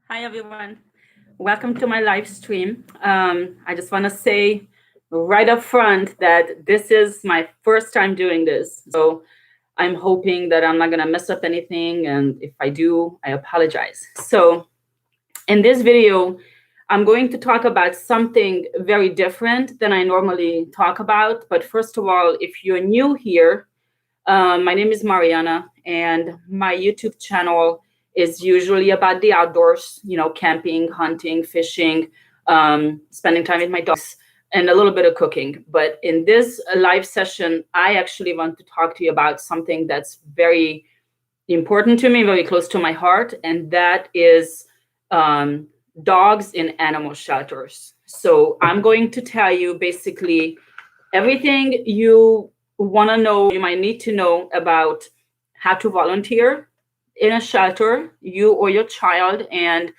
Hi, everyone. Welcome to my live stream. I just want to say right up front that this is my first time doing this. So I'm hoping that I'm not going to mess up anything. And if I do, I apologize. So in this video, I'm going to talk about something very different than I normally talk about. But first of all, if you're new here, my name is Mariana, and my YouTube channel is usually about the outdoors, camping, hunting, fishing, spending time with my dogs, and a little bit of cooking. But in this live session, I actually want to talk to you about something that's very important to me, very close to my heart, and that is dogs in animal shelters. So I'm going to tell you basically everything you want to know, you might need to know about how to volunteer in a shelter, you or your child. And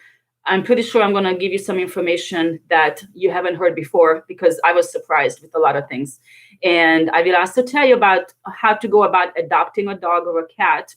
I'm pretty sure I'm going to give you some information that you haven't heard before because I was surprised with a lot of things. And I will also tell you about how to go about adopting a dog or a cat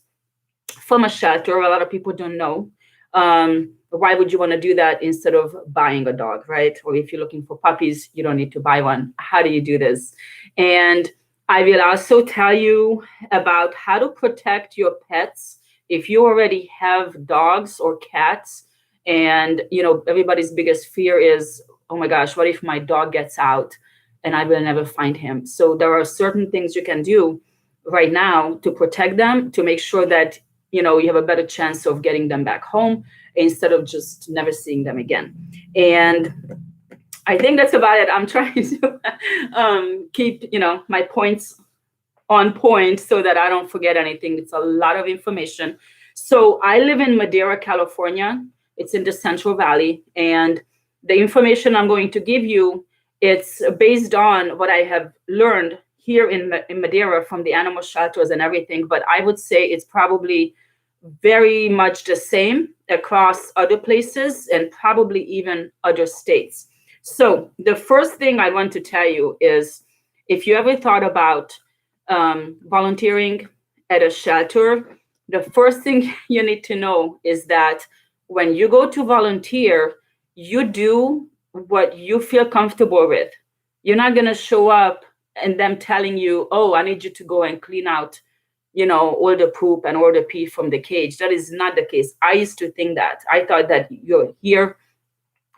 from a shelter. A lot of people don't know. Why would you want to do that instead of buying a dog, right? Or if you're looking for puppies, you don't need to buy one. How do you do this? And I will also tell you about how to protect your pets if you already have dogs or cats. And, everybody's biggest fear is, oh my gosh, what if my dog gets out and I will never find him? So there are certain things you can do right now to protect them, to make sure that you have a better chance of getting them back home instead of just never seeing them again. And I think that's about it. I'm trying to keep, my points on point so that I don't forget anything. It's a lot of information. So I live in Madera, California. It's in the Central Valley. And the information I'm going to give you, it's based on what I have learned here in Madera from the animal shelters and everything. But I would say it's probably very much the same across other places and probably even other states. So the first thing I want to tell you is, if you ever thought about volunteering at a shelter, the first thing you need to know is that when you go to volunteer, you do what you feel comfortable with. You're not going to show up and them telling you, oh, I need you to go and clean out all the poop and all the pee from the cage. That is not the case. I used to think that. I thought that you're here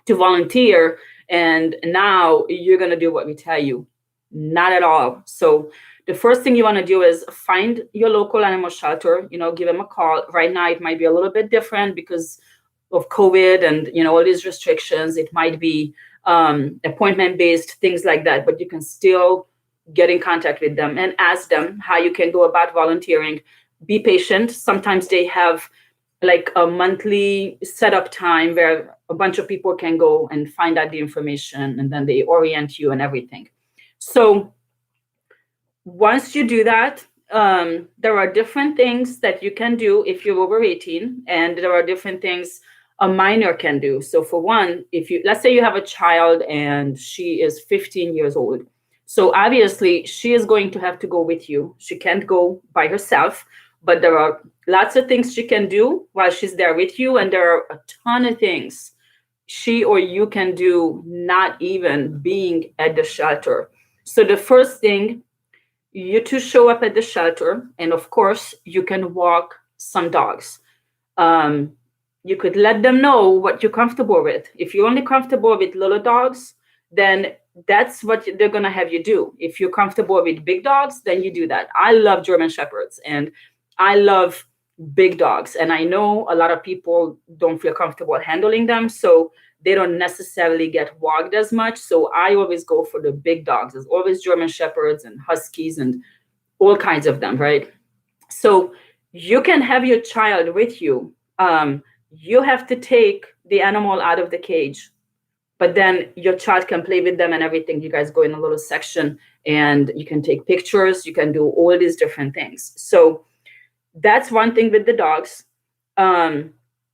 to volunteer and now you're going to do what we tell you. Not at all. So the first thing you want to do is find your local animal shelter, give them a call. Right now, it might be a little bit different because of COVID and, all these restrictions. It might be appointment-based, things like that, but you can still get in contact with them and ask them how you can go about volunteering. Be patient. Sometimes they have like a monthly setup time where a bunch of people can go and find out the information and then they orient you and everything. So once you do that, there are different things that you can do if you're over 18, and there are different things a minor can do. So for one, let's say you have a child and she is 15 years old. So obviously she is going to have to go with you. She can't go by herself, but there are lots of things she can do while she's there with you. And there are a ton of things she or you can do not even being at the shelter. So the first thing, you two show up at the shelter, and of course you can walk some dogs. You could let them know what you're comfortable with. If you're only comfortable with little dogs, then that's what they're going to have you do. If you're comfortable with big dogs, then you do that. I love German Shepherds and I love big dogs. And I know a lot of people don't feel comfortable handling them, so they don't necessarily get walked as much. So I always go for the big dogs. There's always German Shepherds and Huskies and all kinds of them, right? So you can have your child with you. You have to take the animal out of the cage, but then your child can play with them and everything. You guys go in a little section and you can take pictures. You can do all these different things. So that's one thing with the dogs.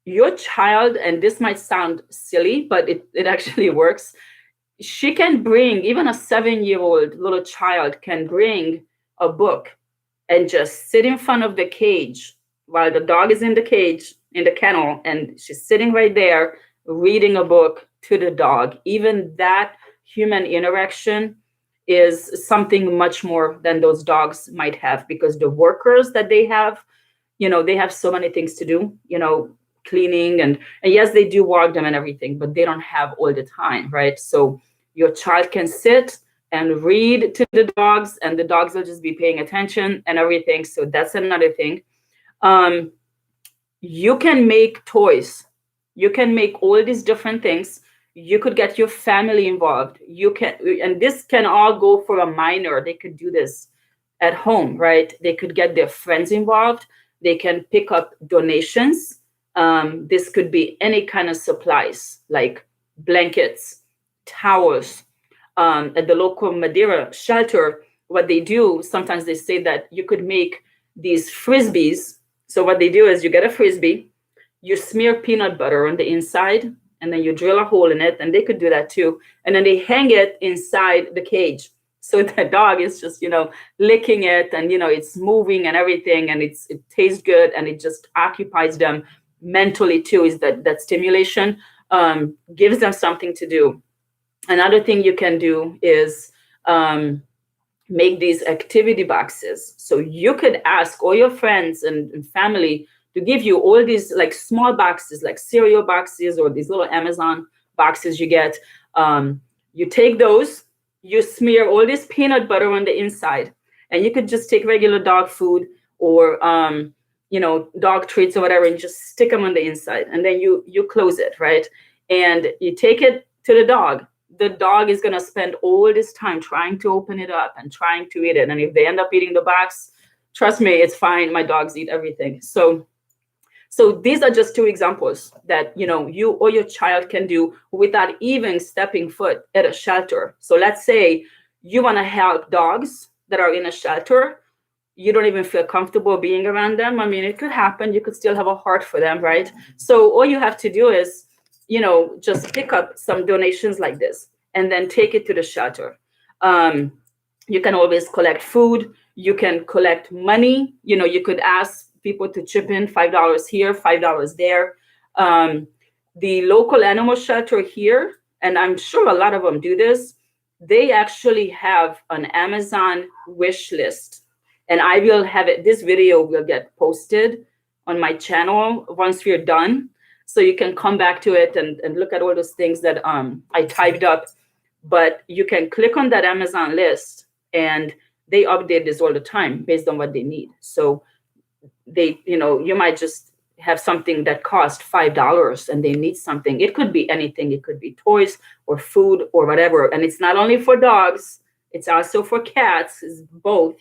Your child, and this might sound silly, but it actually works. She can bring, even a 7-year-old little child can bring a book and just sit in front of the cage while the dog is in the cage in the kennel and she's sitting right there reading a book to the dog. Even that human interaction is something much more than those dogs might have, because the workers that they have, they have so many things to do, cleaning, and yes, they do walk them and everything, but they don't have all the time, right? So your child can sit and read to the dogs, and the dogs will just be paying attention and everything. So that's another thing. um, you can make toys, you can make all these different things. You could get your family involved, you can, and this can all go for a minor. They could do this at home, right? They could get their friends involved. They can pick up donations. This could be any kind of supplies like blankets, towels. At the local Madera shelter, what they do, sometimes they say that you could make these frisbees. So what they do is you get a frisbee, you smear peanut butter on the inside, and then you drill a hole in it, and they could do that too. And then they hang it inside the cage. So the dog is just, licking it, and, it's moving and everything, and it tastes good, and it just occupies them mentally too, is that stimulation, gives them something to do. Another thing you can do is make these activity boxes. So you could ask all your friends and family to give you all these like small boxes, like cereal boxes or these little Amazon boxes you get. You take those, you smear all this peanut butter on the inside, and you could just take regular dog food or dog treats or whatever, and just stick them on the inside, and then you close it, right? And you take it to the dog. The dog is going to spend all this time trying to open it up and trying to eat it. And if they end up eating the box, trust me, it's fine. My dogs eat everything. So these are just two examples that, you or your child can do without even stepping foot at a shelter. So let's say you want to help dogs that are in a shelter. You don't even feel comfortable being around them. I mean, it could happen. You could still have a heart for them, right? So all you have to do is, just pick up some donations like this and then take it to the shelter. You can always collect food. You can collect money. You could ask people to chip in $5 here, $5 there. The local animal shelter here, and I'm sure a lot of them do this, they actually have an Amazon wish list. And I will have it, this video will get posted on my channel once we're done. So you can come back to it and look at all those things that I typed up. But you can click on that Amazon list, and they update this all the time based on what they need. So they, you might just have something that costs $5 and they need something. It could be anything. It could be toys or food or whatever. And it's not only for dogs, it's also for cats. It's both,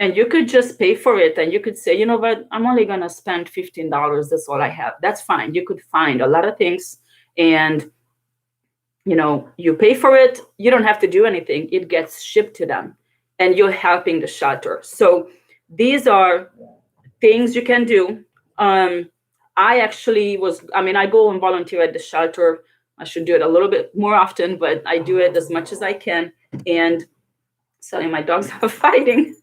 and you could just pay for it, and you could say, you know what, I'm only going to spend $15. That's all I have. That's fine. You could find a lot of things, and, you pay for it. You don't have to do anything. It gets shipped to them, and you're helping the shelter. So these are things you can do. I go and volunteer at the shelter. I should do it a little bit more often, but I do it as much as I can. And sorry, my dogs are fighting.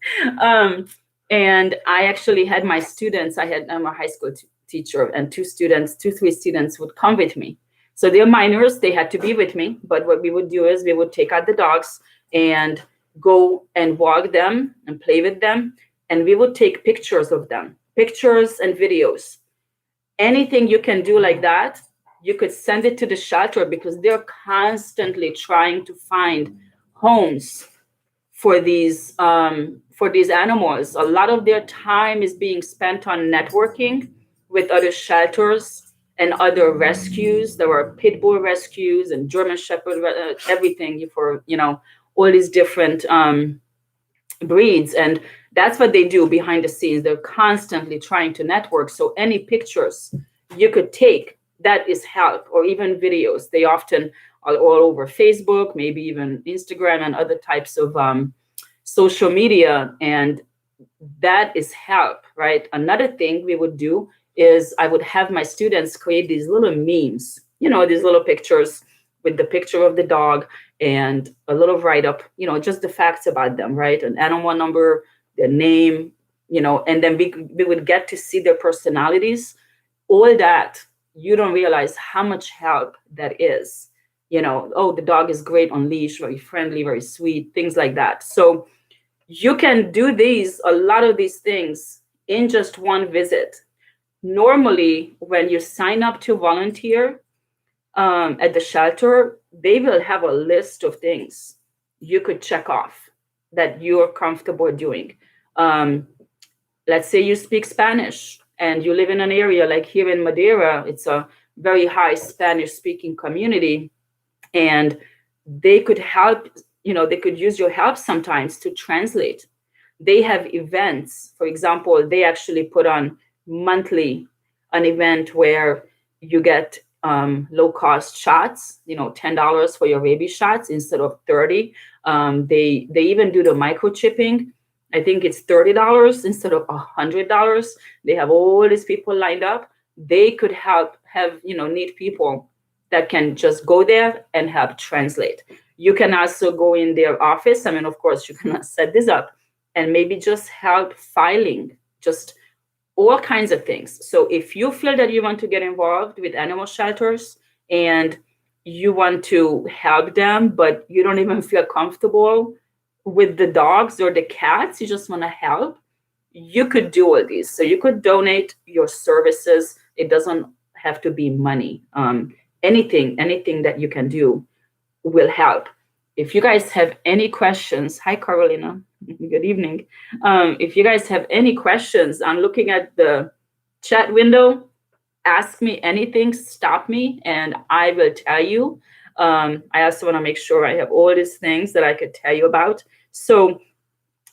And I actually had my students, I'm a high school teacher, and 3 students would come with me. So they're minors, they had to be with me. But what we would do is we would take out the dogs and go and walk them and play with them. And we would take pictures of them, pictures and videos. Anything you can do like that, you could send it to the shelter, because they're constantly trying to find homes for these animals. A lot of their time is being spent on networking with other shelters and other rescues. There were pit bull rescues and German Shepherd, everything for all these different breeds. And that's what they do behind the scenes. They're constantly trying to network. So any pictures you could take, that is help, or even videos. They often are all over Facebook, maybe even Instagram and other types of social media, and that is help, right? Another thing we would do is I would have my students create these little memes, these little pictures with the picture of the dog and a little write-up, just the facts about them, right? An animal number, their name, and then we would get to see their personalities all that, you don't realize how much help that is. Oh, the dog is great on leash, very friendly, very sweet, things like that. So you can do a lot of these things in just one visit. Normally, when you sign up to volunteer at the shelter, they will have a list of things you could check off that you're comfortable doing. Um, let's say you speak Spanish and you live in an area like here in Madera, it's a very high Spanish speaking community, and they could help, they could use your help sometimes to translate. They have events. For example, they actually put on monthly an event where you get low cost shots, $10 for your rabies shots instead of 30. They even do the microchipping. I think it's $30 instead of $100. They have all these people lined up. They could have need people that can just go there and help translate. You can also go in their office. I mean, of course, you can set this up and maybe just help filing, just all kinds of things. So if you feel that you want to get involved with animal shelters and you want to help them, but you don't even feel comfortable with the dogs or the cats, you just want to help, you could do all these. So you could donate your services. It doesn't have to be money. Anything that you can do will help. If you guys have any questions, hi Carolina, good evening. If you guys have any questions, I'm looking at the chat window. Ask me anything, stop me, and I will tell you. I also want to make sure I have all these things that I could tell you about. So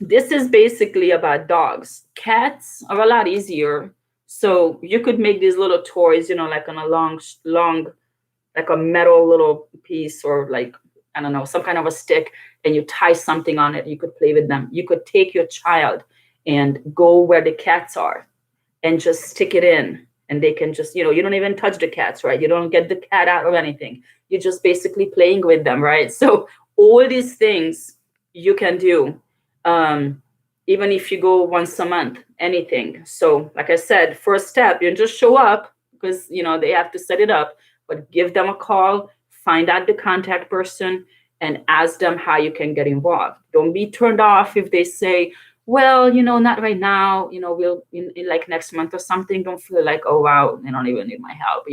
this is basically about dogs. Cats are a lot easier. So you could make these little toys, like on a long, like a metal little piece, or like, I don't know, some kind of a stick, and you tie something on it. You could play with them. You could take your child and go where the cats are and just stick it in, and they can just, you don't even touch the cats, right? You don't get the cat out or anything. You're just basically playing with them, right? So all these things you can do, even if you go once a month, anything. So like I said, first step, you just show up because, they have to set it up, but give them a call, find out the contact person, and ask them how you can get involved. Don't be turned off if they say, well, not right now, we'll in like next month or something. Don't feel like, oh, wow, they don't even need my help.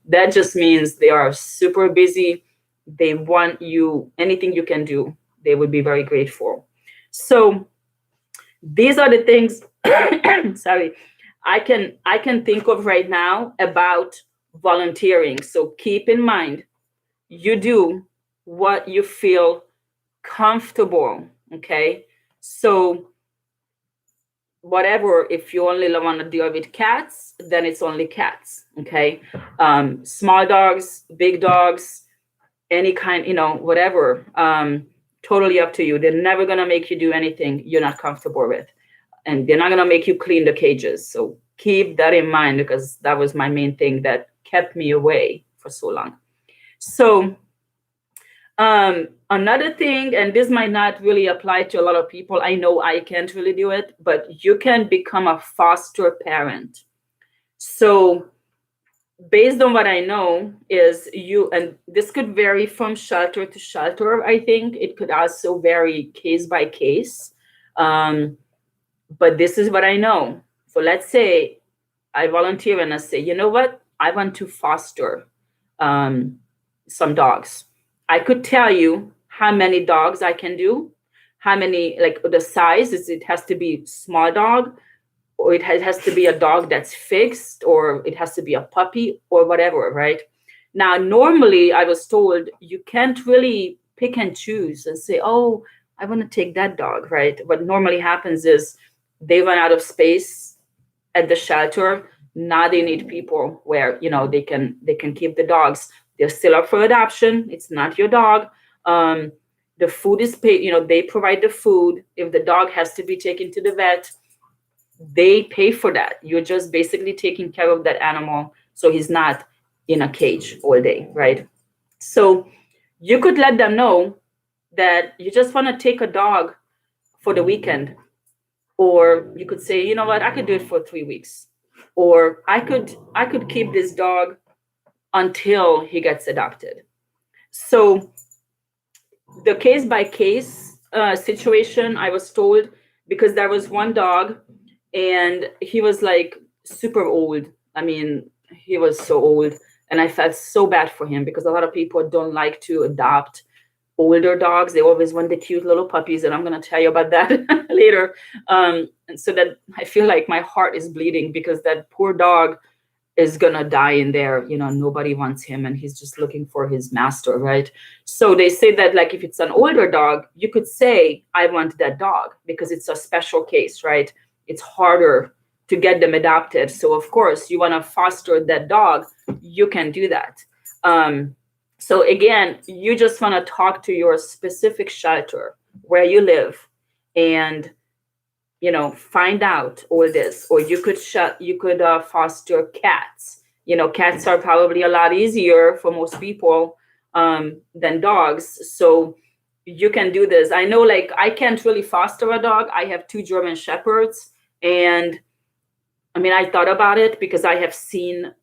That just means they are super busy. They want you, anything you can do, they would be very grateful. So these are the things, sorry, I can think of right now about volunteering. So keep in mind, you do what you feel comfortable, okay? So whatever, if you only want to deal with cats, then it's only cats, okay? Small dogs, big dogs, any kind, whatever, totally up to you. They're never going to make you do anything you're not comfortable with. And they're not going to make you clean the cages. So keep that in mind, because that was my main thing that kept me away for so long. So another thing, and this might not really apply to a lot of people. I know I can't really do it, but you can become a foster parent. So based on what I know is and this could vary from shelter to shelter. I think it could also vary case by case. But this is what I know. So let's say I volunteer and I say, you know what? I want to foster some dogs. I could tell you how many dogs I can do, how many, like the size is, it has to be small dog, or it has to be a dog that's fixed, or it has to be a puppy or whatever, right? Now, normally I was told you can't really pick and choose and say, oh, I want to take that dog, right? What normally happens is they run out of space at the shelter. Now they need people where, they can keep the dogs. They're still up for adoption. It's not your dog. The food is paid, they provide the food. If the dog has to be taken to the vet, they pay for that. You're just basically taking care of that animal, so he's not in a cage all day, right? So you could let them know that you just want to take a dog for the weekend. Or you could say, you know what, I could do it for 3 weeks. or I could keep this dog until he gets adopted. So the case by case situation, I was told, because there was one dog and he was like super old. I mean, he was so old, and I felt so bad for him because a lot of people don't like to adopt older dogs. They always want the cute little puppies, and I'm going to tell you about that later. And so that I feel like my heart is bleeding because that poor dog is gonna die in there. Nobody wants him, and he's just looking for his master, right? So they say that, like, if it's an older dog, you could say, I want that dog, because it's a special case, right? It's harder to get them adopted. So of course you want to foster that dog, you can do that. So again, you just want to talk to your specific shelter where you live, and find out all this. Or you could foster cats. Cats are probably a lot easier for most people than dogs. So you can do this. I know, like, I can't really foster a dog. I have two German Shepherds, and I mean, I thought about it because I have seen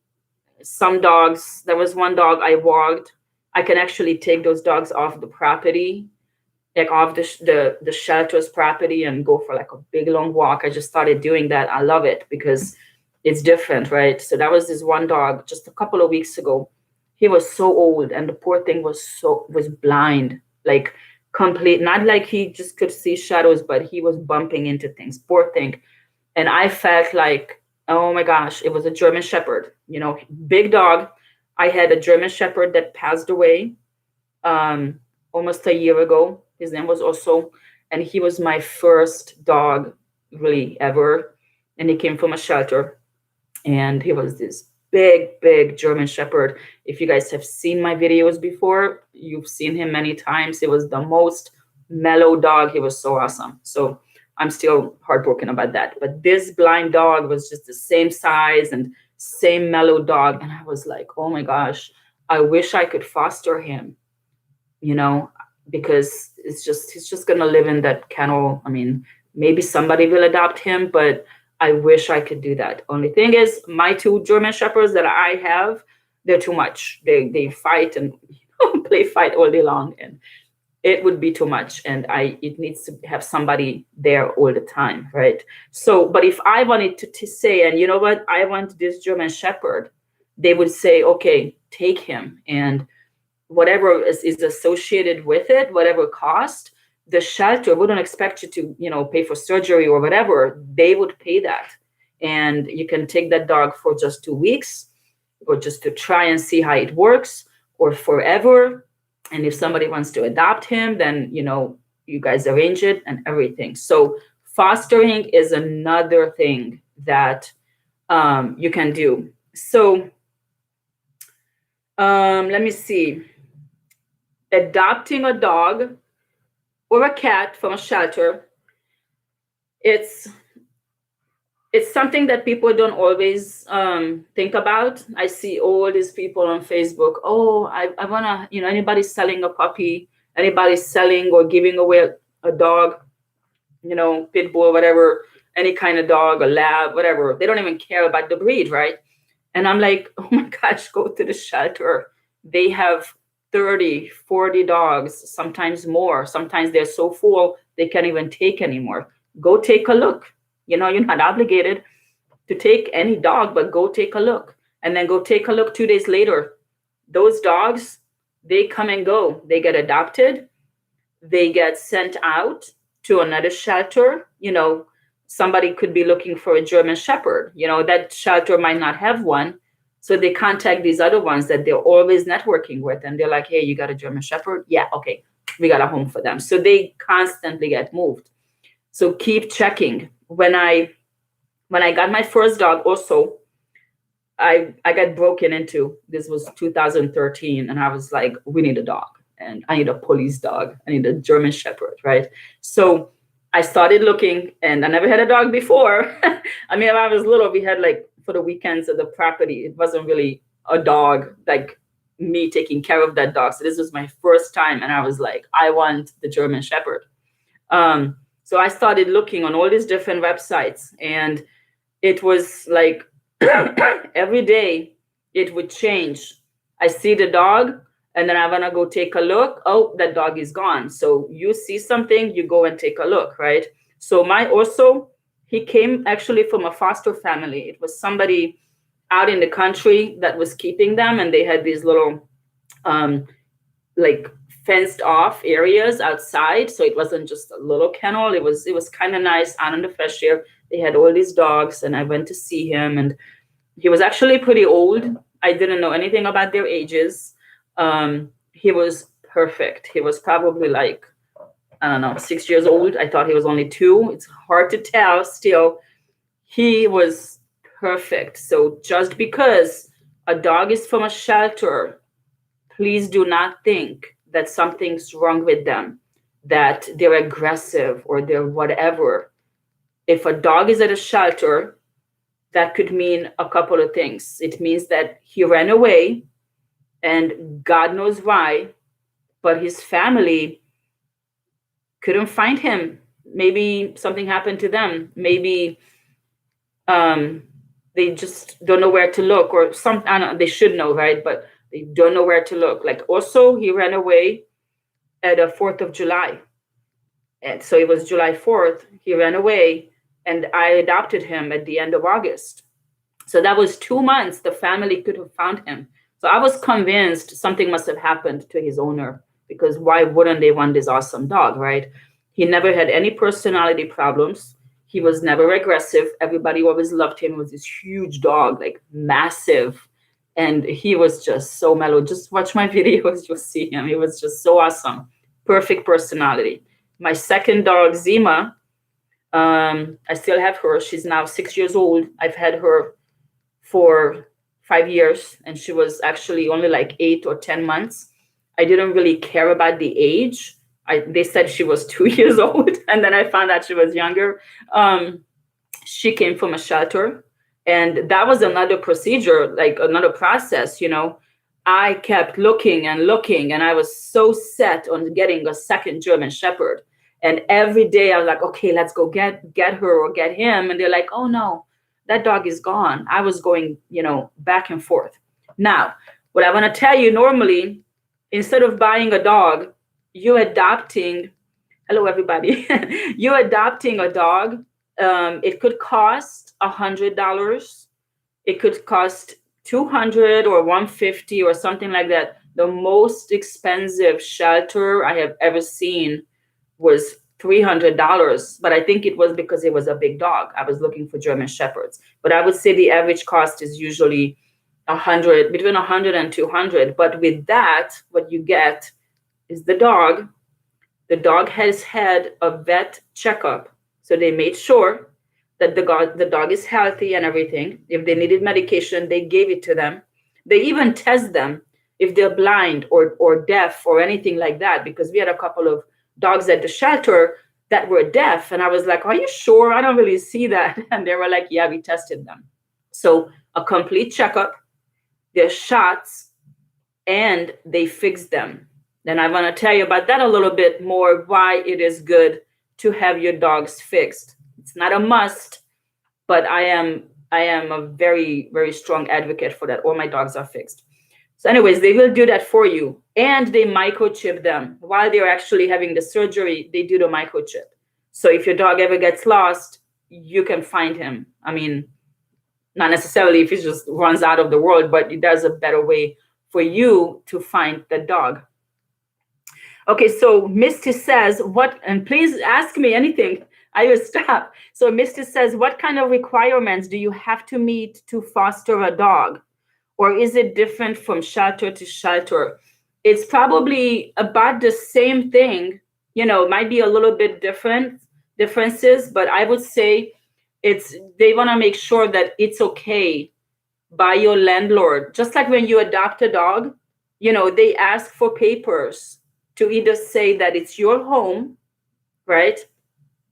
some dogs. There was one dog I walked. I can actually take those dogs off the property, like off the shelter's property, and go for like a big long walk. I just started doing that. I love it because it's different, right? So that was this one dog just a couple of weeks ago. He was so old, and the poor thing was blind, like complete. Not like he just could see shadows, but he was bumping into things. Poor thing. And I felt like, oh my gosh, it was a German Shepherd, big dog. I had a German Shepherd that passed away almost a year ago. His name was also, and he was my first dog really ever. And he came from a shelter, and he was this big German Shepherd. If you guys have seen my videos before, you've seen him many times. He was the most mellow dog. He was so awesome. So I'm still heartbroken about that. But this blind dog was just the same size and same mellow dog. And I was like, oh my gosh, I wish I could foster him, because he's just going to live in that kennel. I mean, maybe somebody will adopt him, but I wish I could do that. Only thing is, my two German Shepherds that I have, they're too much. They fight and play fight all day long, and it would be too much. And it needs to have somebody there all the time, right? So, but if I wanted to say, and you know what, I want this German Shepherd, they would say, okay, take him, and whatever is associated with it, whatever cost, the shelter wouldn't expect you to, pay for surgery or whatever. They would pay that. And you can take that dog for just 2 weeks, or just to try and see how it works, or forever. And if somebody wants to adopt him, then, you guys arrange it and everything. So fostering is another thing that you can do. So let me see. Adopting a dog or a cat from a shelter, it's something that people don't always think about. I see all these people on Facebook. Oh, I want to, anybody selling a puppy, anybody selling or giving away a dog, pit bull, whatever, any kind of dog, a lab, whatever. They don't even care about the breed, right? And I'm like, oh my gosh, go to the shelter. They have 30, 40 dogs, sometimes more. Sometimes they're so full, they can't even take anymore. Go take a look. You're not obligated to take any dog, but go take a look. And then go take a look 2 days later. Those dogs, they come and go. They get adopted. They get sent out to another shelter. Somebody could be looking for a German Shepherd. That shelter might not have one. So they contact these other ones that they're always networking with. And they're like, hey, you got a German Shepherd? Yeah, okay. We got a home for them. So they constantly get moved. So keep checking. When I got my first dog also, I got broken into. This was 2013. And I was like, we need a dog. And I need a police dog. I need a German Shepherd, right? So I started looking, and I never had a dog before. I mean, when I was little, we had like, for the weekends at the property, it wasn't really a dog, like me taking care of that dog. So this was my first time. And I was like, I want the German Shepherd. So I started looking on all these different websites, and it was like Every day it would change. I see the dog, and then I'm gonna go take a look. Oh, that dog is gone. So you see something, you go and take a look, right? So my also, he came actually from a foster family. It was somebody out in the country that was keeping them, and they had these little um, like fenced off areas outside, so it wasn't just a little kennel. It was kind of nice out in the fresh air. They had all these dogs, and I went to see him, and he was actually pretty old. I didn't know anything about their ages. He was perfect. He was probably like, I don't know, 6 years old. I thought he was only two. It's hard to tell still. He was perfect. So just because a dog is from a shelter, please do not think that something's wrong with them, that they're aggressive or they're whatever. If a dog is at a shelter, that could mean a couple of things. It means that he ran away, and God knows why, but his family couldn't find him. Maybe something happened to them. Maybe they just don't know where to look, or some, I don't know, they should know, right? But they don't know where to look. Like also, he ran away at the 4th of July. And so it was July 4th. He ran away, and I adopted him at the end of August. So that was 2 months the family could have found him. So I was convinced something must have happened to his owner, because why wouldn't they want this awesome dog, right? He never had any personality problems. He was never aggressive. Everybody always loved him. He was this huge dog, like massive. And he was just so mellow. Just watch my videos, you'll see him. He was just so awesome. Perfect personality. My second dog, Zima, I still have her. She's now 6 years old. I've had her for 5 years, and she was actually only like 8 or 10 months. I didn't really care about the age. They said she was 2 years old, and then I found out she was younger. She came from a shelter, and that was another procedure, like another process. I kept looking and looking, and I was so set on getting a second German Shepherd. And every day I was like, okay, let's go get her or get him. And they're like, oh no, that dog is gone. I was going, back and forth. Now, what I want to tell you, normally, instead of buying a dog, you're adopting, hello everybody, you're adopting a dog. It could cost $100. It could cost $200 or $150 or something like that. The most expensive shelter I have ever seen was $300, but I think it was because it was a big dog. I was looking for German Shepherds, but I would say the average cost is usually between 100 and 200. But with that, what you get is the dog. The dog has had a vet checkup, so they made sure that the dog is healthy and everything. If they needed medication, they gave it to them. They even test them if they're blind or deaf or anything like that, because we had a couple of dogs at the shelter that were deaf, and I was like, are you sure? I don't really see that. And they were like, yeah, we tested them. So a complete checkup, their shots, and they fixed them. Then I want to tell you about that a little bit more, why it is good to have your dogs fixed. It's not a must, but I am a very, very strong advocate for that. All my dogs are fixed. So anyways, they will do that for you, and they microchip them. While they're actually having the surgery, they do the microchip. So if your dog ever gets lost, you can find him. I mean, not necessarily if he just runs out of the world, but there's a better way for you to find the dog. Okay, so Misty says, and please ask me anything. I will stop. So Misty says, what kind of requirements do you have to meet to foster a dog? Or is it different from shelter to shelter? It's probably about the same thing. It might be a little bit differences, but I would say they want to make sure that it's okay by your landlord. Just like when you adopt a dog, they ask for papers to either say that it's your home, right?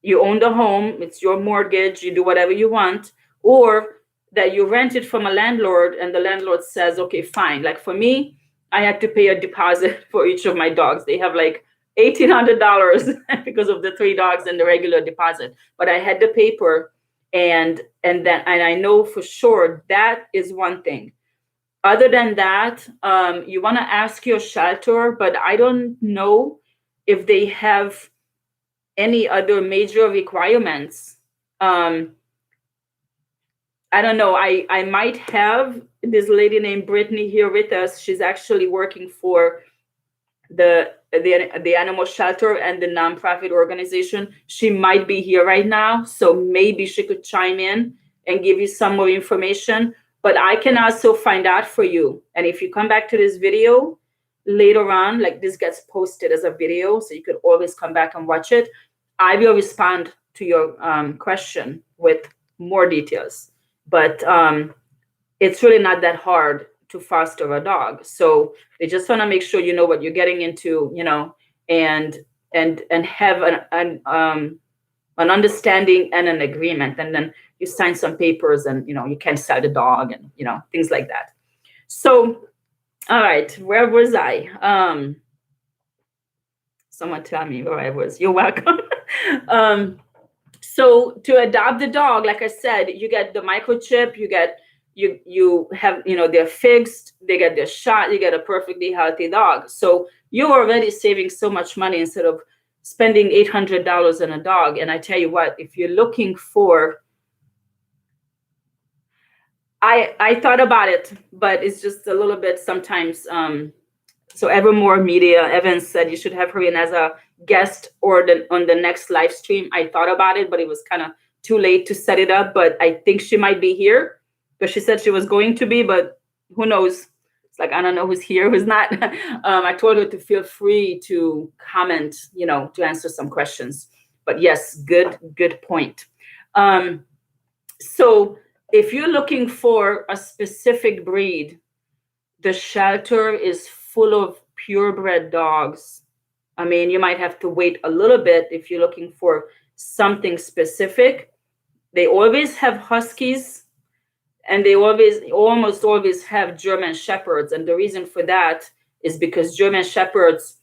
You own the home, it's your mortgage, you do whatever you want, or that you rent it from a landlord and the landlord says, okay, fine. Like for me, I had to pay a deposit for each of my dogs. They have like $1,800 because of the 3 dogs and the regular deposit. But I had the paper And I know for sure that is one thing. Other than that, you want to ask your shelter, but I don't know if they have any other major requirements. Um, I don't know. I might have this lady named Brittany here with us. She's actually working for the animal shelter and the nonprofit organization. She might be here right now, so maybe she could chime in and give you some more information. But I can also find out for you. And if you come back to this video later on, like this gets posted as a video, so you could always come back and watch it. I will respond to your question with more details. But it's really not that hard to foster a dog. So they just want to make sure you know what you're getting into, and have an understanding and an agreement, and then you sign some papers, and you can't sell the dog, and things like that. So, all right, where was I? Someone tell me where I was. You're welcome. So to adopt the dog, like I said, you get the microchip, you have, they're fixed, they get their shot, you get a perfectly healthy dog. So you're already saving so much money instead of spending $800 on a dog. And I tell you what, if you're looking for, I thought about it, but it's just a little bit sometimes. So Evermore Media, Evans said you should have her in as a guest or on the next live stream. I thought about it, but it was kind of too late to set it up. But I think she might be here. But she said she was going to be, but who knows? It's like, I don't know who's here, who's not. I told her to feel free to comment, to answer some questions. But yes, good point. So if you're looking for a specific breed, the shelter is full of purebred dogs. I mean, you might have to wait a little bit if you're looking for something specific. They always have huskies. And they almost always have German Shepherds. And the reason for that is because German Shepherds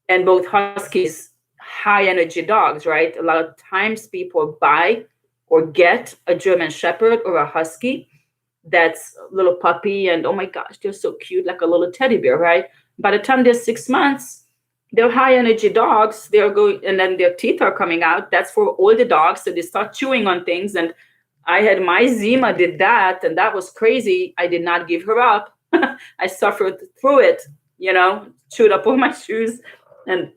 and both Huskies, high energy dogs, right? A lot of times people buy or get a German Shepherd or a Husky that's a little puppy, and oh my gosh, they're so cute, like a little teddy bear, right? By the time they're 6 months, they're high energy dogs. They're going, and then their teeth are coming out. That's for older dogs. So they start chewing on things. And I had my Zima did that, and that was crazy. I did not give her up. I suffered through it, chewed up all my shoes and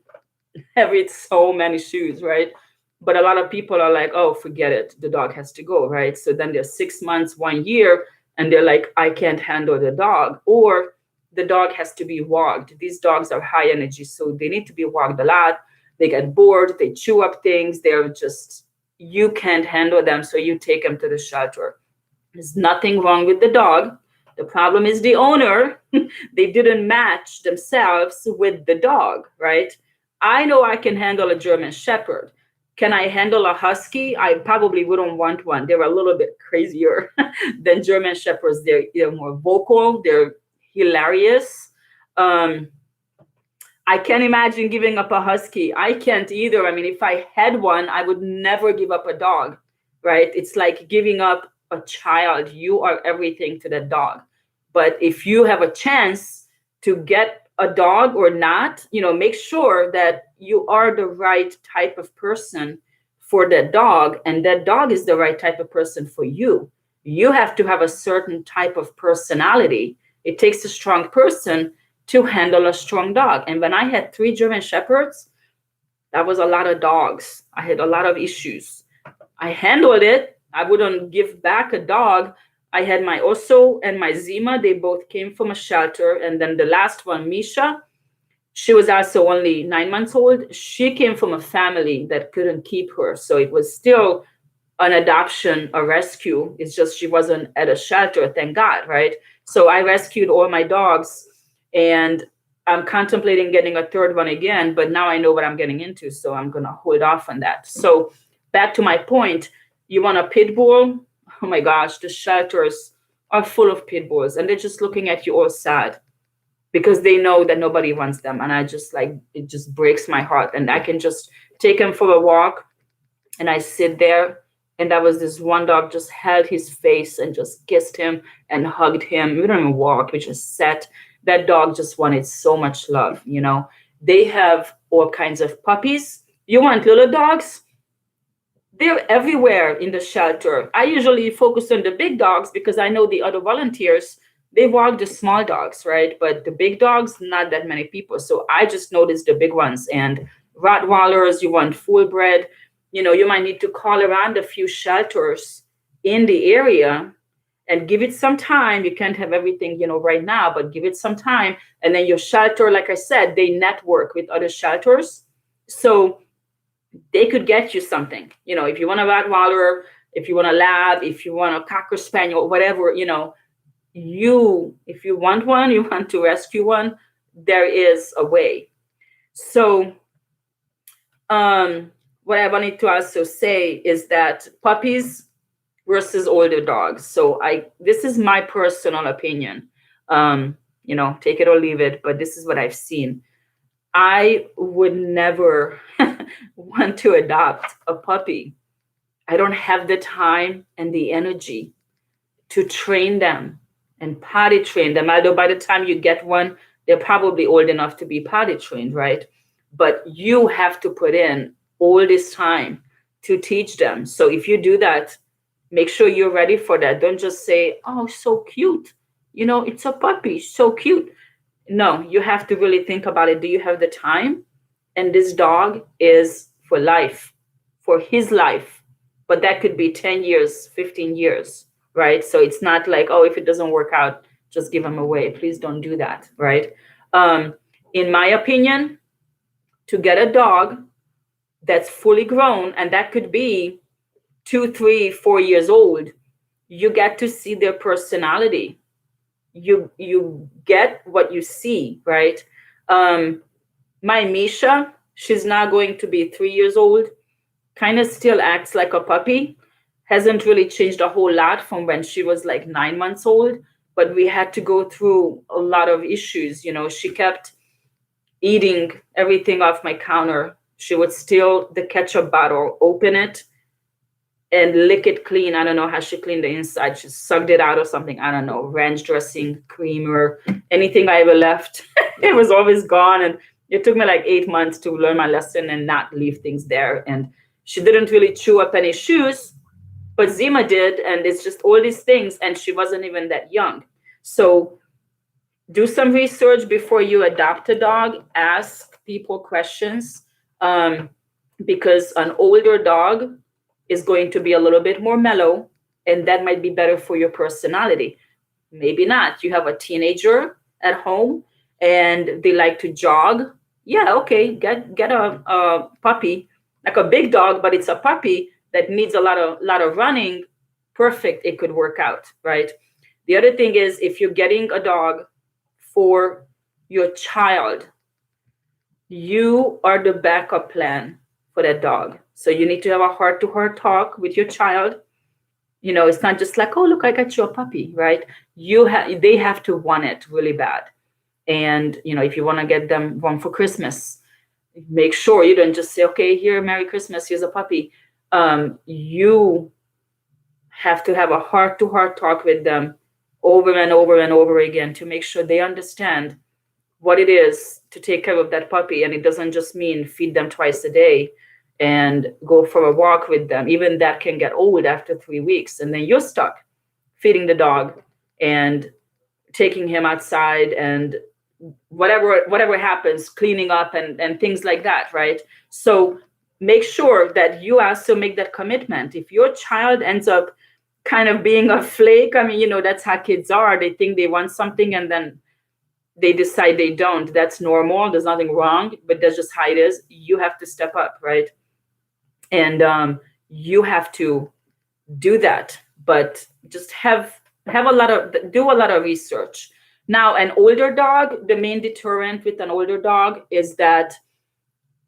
every so many shoes, right? But a lot of people are like, oh, forget it. The dog has to go, right? So then they're 6 months, 1 year, and they're like, I can't handle the dog. Or the dog has to be walked. These dogs are high energy, so they need to be walked a lot. They get bored. They chew up things. They're just, you can't handle them, so you take them to the shelter. There's nothing wrong with the dog. The problem is the owner. They didn't match themselves with the dog, right? I know I can handle a German Shepherd. Can I handle a Husky? I probably wouldn't want one. They're a little bit crazier than German Shepherds. They're more vocal. They're hilarious. I can't imagine giving up a Husky. I can't either. I mean, if I had one, I would never give up a dog, right? It's like giving up a child. You are everything to that dog. But if you have a chance to get a dog or not, make sure that you are the right type of person for that dog, and that dog is the right type of person for you. You have to have a certain type of personality. It takes a strong person to handle a strong dog. And when I had 3 German Shepherds, that was a lot of dogs. I had a lot of issues. I handled it. I wouldn't give back a dog. I had my Oso and my Zima. They both came from a shelter. And then the last one, Misha, she was also only 9 months old. She came from a family that couldn't keep her. So it was still an adoption, a rescue. It's just she wasn't at a shelter, thank God, right? So I rescued all my dogs, and I'm contemplating getting a 3rd one again, but now I know what I'm getting into, so I'm going to hold off on that. So back to my point, you want a pit bull? Oh my gosh, the shelters are full of pit bulls, and they're just looking at you all sad because they know that nobody wants them. And I just it just breaks my heart. And I can just take them for a walk, and I sit there And that was this one dog just held his face and just kissed him and hugged him. We don't even walk, we just sat. That dog just wanted so much love, you know. They have all kinds of puppies. You want little dogs? They're everywhere in the shelter. I usually focus on the big dogs because I know the other volunteers, they walk the small dogs, right? But the big dogs, not that many people. So I just noticed the big ones. And Rottweilers, you want full bred, you know, you might need to call around a few shelters in the area and give it some time. You can't have everything, you know, right now, but give it some time. And then your shelter, like I said, they network with other shelters. So they could get you something. You know, if you want a Rottweiler, if you want a Lab, if you want a Cocker Spaniel, whatever, you know, if you want one, you want to rescue one, there is a way. So, what I wanted to also say is that puppies versus older dogs. So this is my personal opinion. You know, take it or leave it, but this is what I've seen. I would never want to adopt a puppy. I don't have the time and the energy to train them and potty train them. Although by the time you get one, they're probably old enough to be potty trained, right? But you have to put in all this time to teach them. So if you do that, make sure you're ready for that. Don't just say, oh, so cute. You know, it's a puppy, so cute. No, you have to really think about it. Do you have the time? And this dog is for life, for his life. But that could be 10 years, 15 years, right? So it's not like, oh, if it doesn't work out, just give him away. Please don't do that, right? In my opinion, to get a dog that's fully grown, and that could be 2, 3, 4 years old, you get to see their personality. You get what you see, right? My Misha, she's now going to be 3 years old, kind of still acts like a puppy, hasn't really changed a whole lot from when she was like 9 months old, but we had to go through a lot of issues. You know, she kept eating everything off my counter. She would steal the ketchup bottle, open it, and lick it clean. I don't know how she cleaned the inside. She sucked it out or something. I don't know, ranch dressing, cream, or anything I ever left. It was always gone. And it took me like 8 months to learn my lesson and not leave things there. And she didn't really chew up any shoes, but Zima did. And it's just all these things. And she wasn't even that young. So do some research before you adopt a dog. Ask people questions, because an older dog is going to be a little bit more mellow, and that might be better for your personality. Maybe not. You have a teenager at home and they like to jog. Yeah, okay, get a puppy, like a big dog, but it's a puppy that needs a lot of running. Perfect, it could work out, right? The other thing is, if you're getting a dog for your child, you are the backup plan for that dog. So you need to have a heart-to-heart talk with your child. You know, it's not just like, oh, look, I got you a puppy, right? They have to want it really bad. And, you know, if you want to get them one for Christmas, make sure you don't just say, okay, here, Merry Christmas, here's a puppy. You have to have a heart-to-heart talk with them over and over and over again to make sure they understand what it is to take care of that puppy. And it doesn't just mean feed them twice a day and go for a walk with them. Even that can get old after 3 weeks. And then you're stuck feeding the dog and taking him outside and whatever happens, cleaning up and things like that, right? So make sure that you also make that commitment. If your child ends up kind of being a flake, I mean, you know, that's how kids are. They think they want something and then they decide they don't. That's normal. There's nothing wrong, but that's just how it is. You have to step up, right? And you have to do that. But just do a lot of research. Now, an older dog, the main deterrent with an older dog is that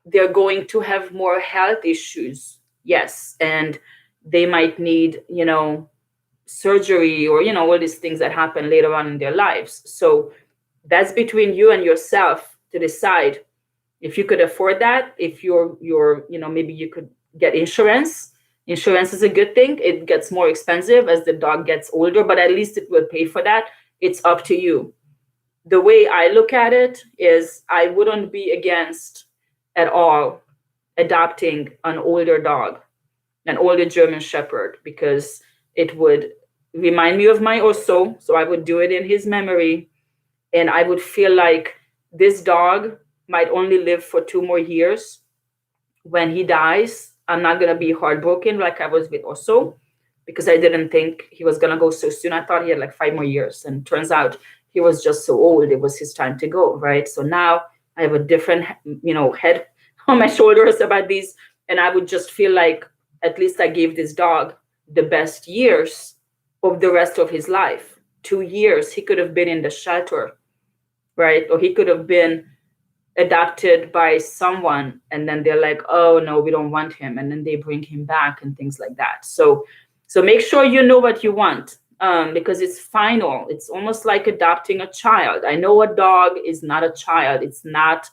they're going to have more health issues. Yes, and they might need, you know, surgery or, you know, all these things that happen later on in their lives. So that's between you and yourself to decide if you could afford that. If you're, you know, maybe you could get insurance Insurance is a good thing. It gets more expensive as the dog gets older, but at least it will pay for that. It's up to you. The way I look at it is I wouldn't be against at all adopting an older dog, an older German Shepherd, because it would remind me of my Oso. So I would do it in his memory. And I would feel like this dog might only live for 2 more years. When he dies, I'm not going to be heartbroken like I was with Oso, because I didn't think he was going to go so soon. I thought he had like 5 more years. And turns out he was just so old. It was his time to go, right? So now I have a different, head on my shoulders about these. And I would just feel like at least I gave this dog the best years of the rest of his life. 2 years, he could have been in the shelter, right? Or he could have been adopted by someone, and then they're like, oh no, we don't want him, and then they bring him back and things like that. So make sure you know what you want, because it's final. It's almost like adopting a child. I know a dog is not a child. It's not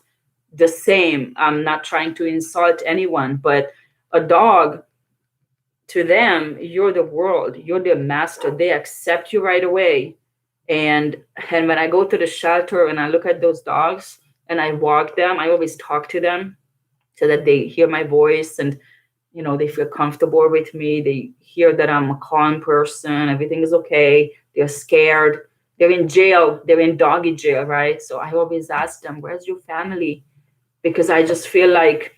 the same. I'm not trying to insult anyone, but a dog, to them, you're the world. You're their master. They accept you right away. And when I go to the shelter and I look at those dogs and I walk them, I always talk to them so that they hear my voice and, they feel comfortable with me. They hear that I'm a calm person. Everything is okay. They're scared. They're in jail. They're in doggy jail, right? So I always ask them, where's your family? Because I just feel like,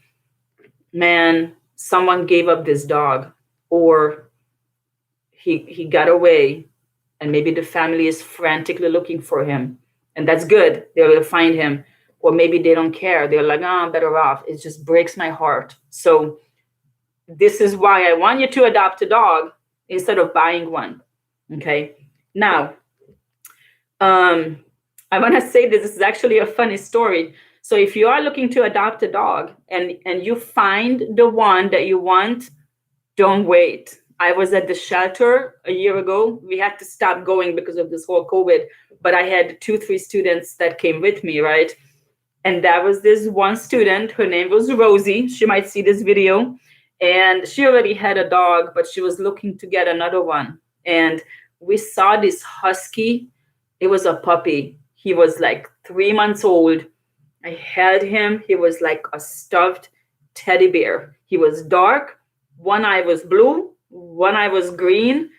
man, someone gave up this dog, or he got away, and maybe the family is frantically looking for him, and that's good. They will find him. Or maybe they don't care. They're like, I'm better off. It just breaks my heart. So this is why I want you to adopt a dog instead of buying one. Okay. Now, I want to say this is actually a funny story. So if you are looking to adopt a dog and you find the one that you want, don't wait. I was at the shelter a year ago. We had to stop going because of this whole COVID, but I had 2-3 students that came with me, right? And that was this one student. Her name was Rosie. She might see this video. And she already had a dog, but she was looking to get another one. And we saw this husky. It was a puppy. He was like 3 months old. I held him. He was like a stuffed teddy bear. He was dark. One eye was blue. One eye was green.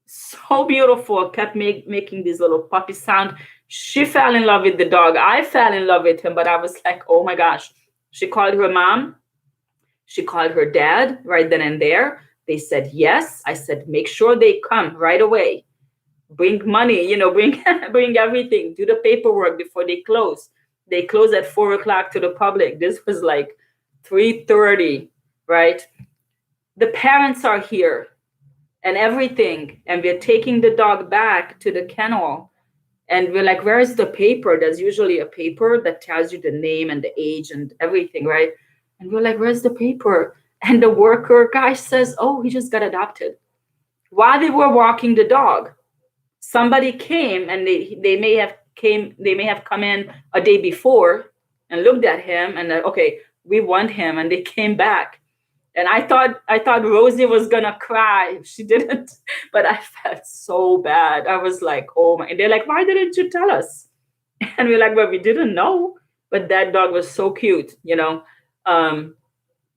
So beautiful. Kept making this little puppy sound. She fell in love with the dog. I fell in love with him, but I was like, oh my gosh. She called her mom. She called her dad right then and there. They said yes. I said, make sure they come right away. Bring money, bring everything. Do the paperwork before they close. They close at 4:00 to the public. This was like 3:30, right? The parents are here and everything. And we're taking the dog back to the kennel. And we're like, where is the paper? There's usually a paper that tells you the name and the age and everything, right? And we're like, where's the paper? And the worker guy says, oh, he just got adopted. While they were walking the dog, somebody came, and they may have come in a day before and looked at him and okay, we want him. And they came back. And I thought Rosie was gonna cry. She didn't, but I felt so bad. I was like, oh my, and they're like, why didn't you tell us? And we're like, well, we didn't know. But that dog was so cute,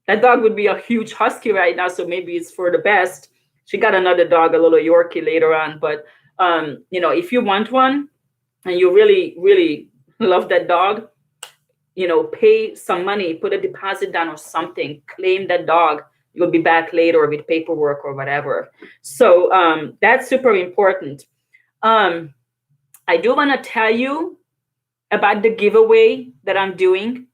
that dog would be a huge husky right now, so maybe it's for the best. She got another dog, a little Yorkie later on. But if you want one and you really, really love that dog, pay some money, put a deposit down or something, claim that dog. You'll be back later with paperwork or whatever. So that's super important. I do want to tell you about the giveaway that I'm doing,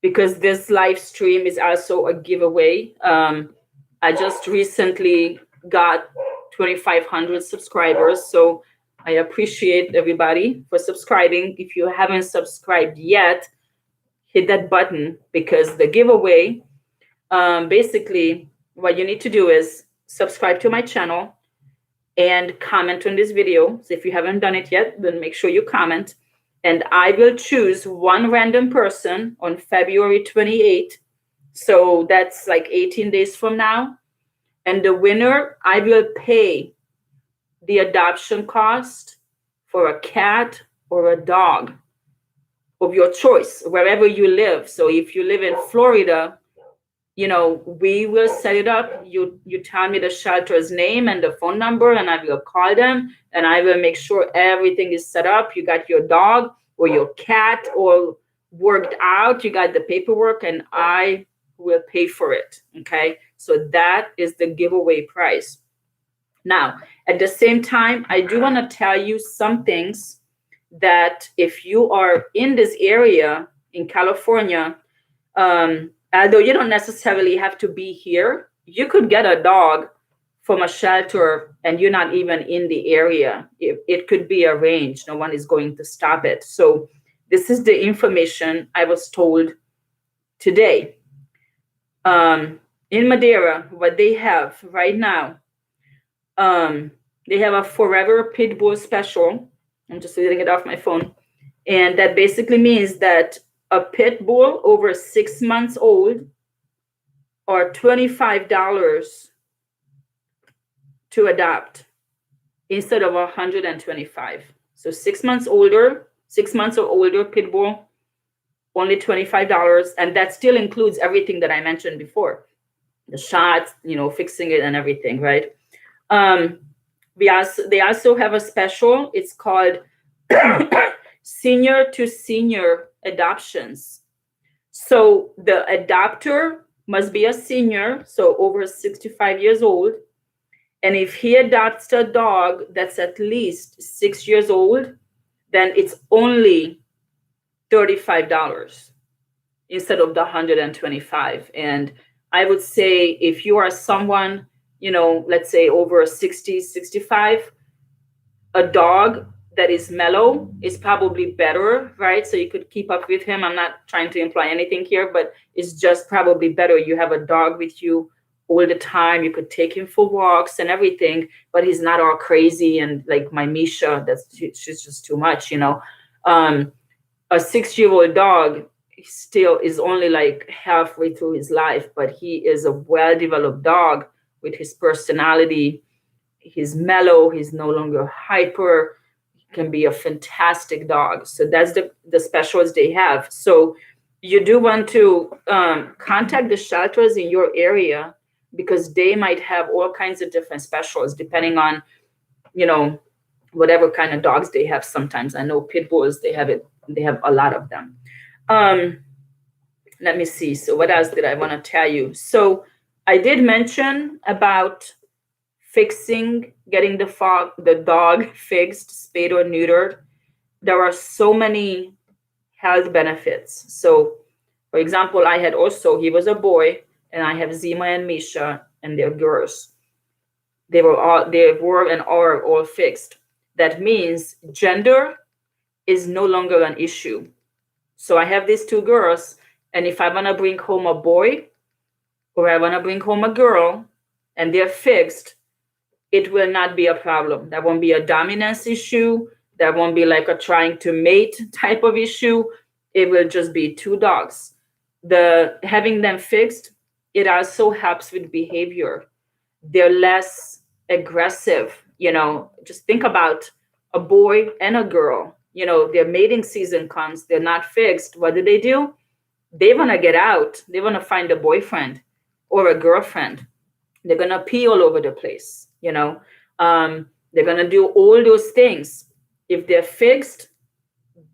because this live stream is also a giveaway. I just recently got 2,500 subscribers. So I appreciate everybody for subscribing. If you haven't subscribed yet, hit that button, because the giveaway, basically what you need to do is subscribe to my channel and comment on this video. So if you haven't done it yet, then make sure you comment. And I will choose one random person on February 28th. So that's like 18 days from now. And the winner, I will pay the adoption cost for a cat or a dog of your choice, wherever you live. So if you live in Florida, we will set it up. You tell me the shelter's name and the phone number, and I will call them, and I will make sure everything is set up. You got your dog or your cat or worked out. You got the paperwork, and I will pay for it. Okay, so that is the giveaway price. Now, at the same time, I do want to tell you some things that if you are in this area in California, although you don't necessarily have to be here, you could get a dog from a shelter and you're not even in the area. It could be arranged. No one is going to stop it. So this is the information I was told today. In Madera, what they have right now, they have a forever pit bull special. I'm just reading it off my phone. And that basically means that a pit bull over 6 months old are $25 to adopt instead of $125. So 6 months older, 6 months or older pit bull, only $25. And that still includes everything that I mentioned before. The shots, fixing it and everything, right? They also have a special. It's called senior to senior adoptions. So the adopter must be a senior, so over 65 years old. And if he adopts a dog that's at least 6 years old, then it's only $35 instead of the $125. And I would say if you are someone, let's say over 60, 65, a dog that is mellow is probably better, right? So you could keep up with him. I'm not trying to imply anything here, but it's just probably better. You have a dog with you all the time. You could take him for walks and everything, but he's not all crazy and like my Misha, she's just too much, A 6-year-old dog still is only like halfway through his life, but he is a well-developed dog with his personality. He's mellow. He's no longer hyper. He can be a fantastic dog. So that's the specials they have. So you do want to contact the shelters in your area because they might have all kinds of different specials depending on, whatever kind of dogs they have. Sometimes I know pit bulls, they have a lot of them. Let me see. So what else did I want to tell you? So I did mention about getting the dog fixed, spayed or neutered. There are so many health benefits. So, for example, he was a boy, and I have Zima and Misha, and they're girls. They were and are all fixed. That means gender is no longer an issue. So I have these 2 girls, and if I want to bring home a boy or I want to bring home a girl and they're fixed, it will not be a problem. That won't be a dominance issue. That won't be like a trying to mate type of issue. It will just be 2 dogs. Having them fixed, it also helps with behavior. They're less aggressive. Just think about a boy and a girl. Their mating season comes, they're not fixed. What do? They want to get out. They want to find a boyfriend or a girlfriend. They're going to pee all over the place. They're going to do all those things. If they're fixed,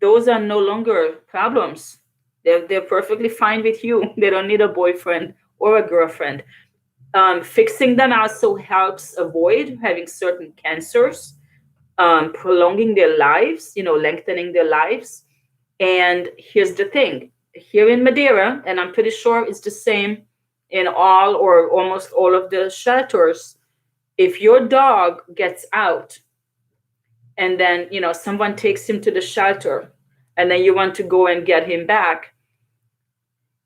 those are no longer problems. They're perfectly fine with you. They don't need a boyfriend or a girlfriend. Fixing them also helps avoid having certain cancers, prolonging their lives, lengthening their lives. And here's the thing. Here in Madera, and I'm pretty sure it's the same in all or almost all of the shelters, if your dog gets out and then, someone takes him to the shelter and then you want to go and get him back,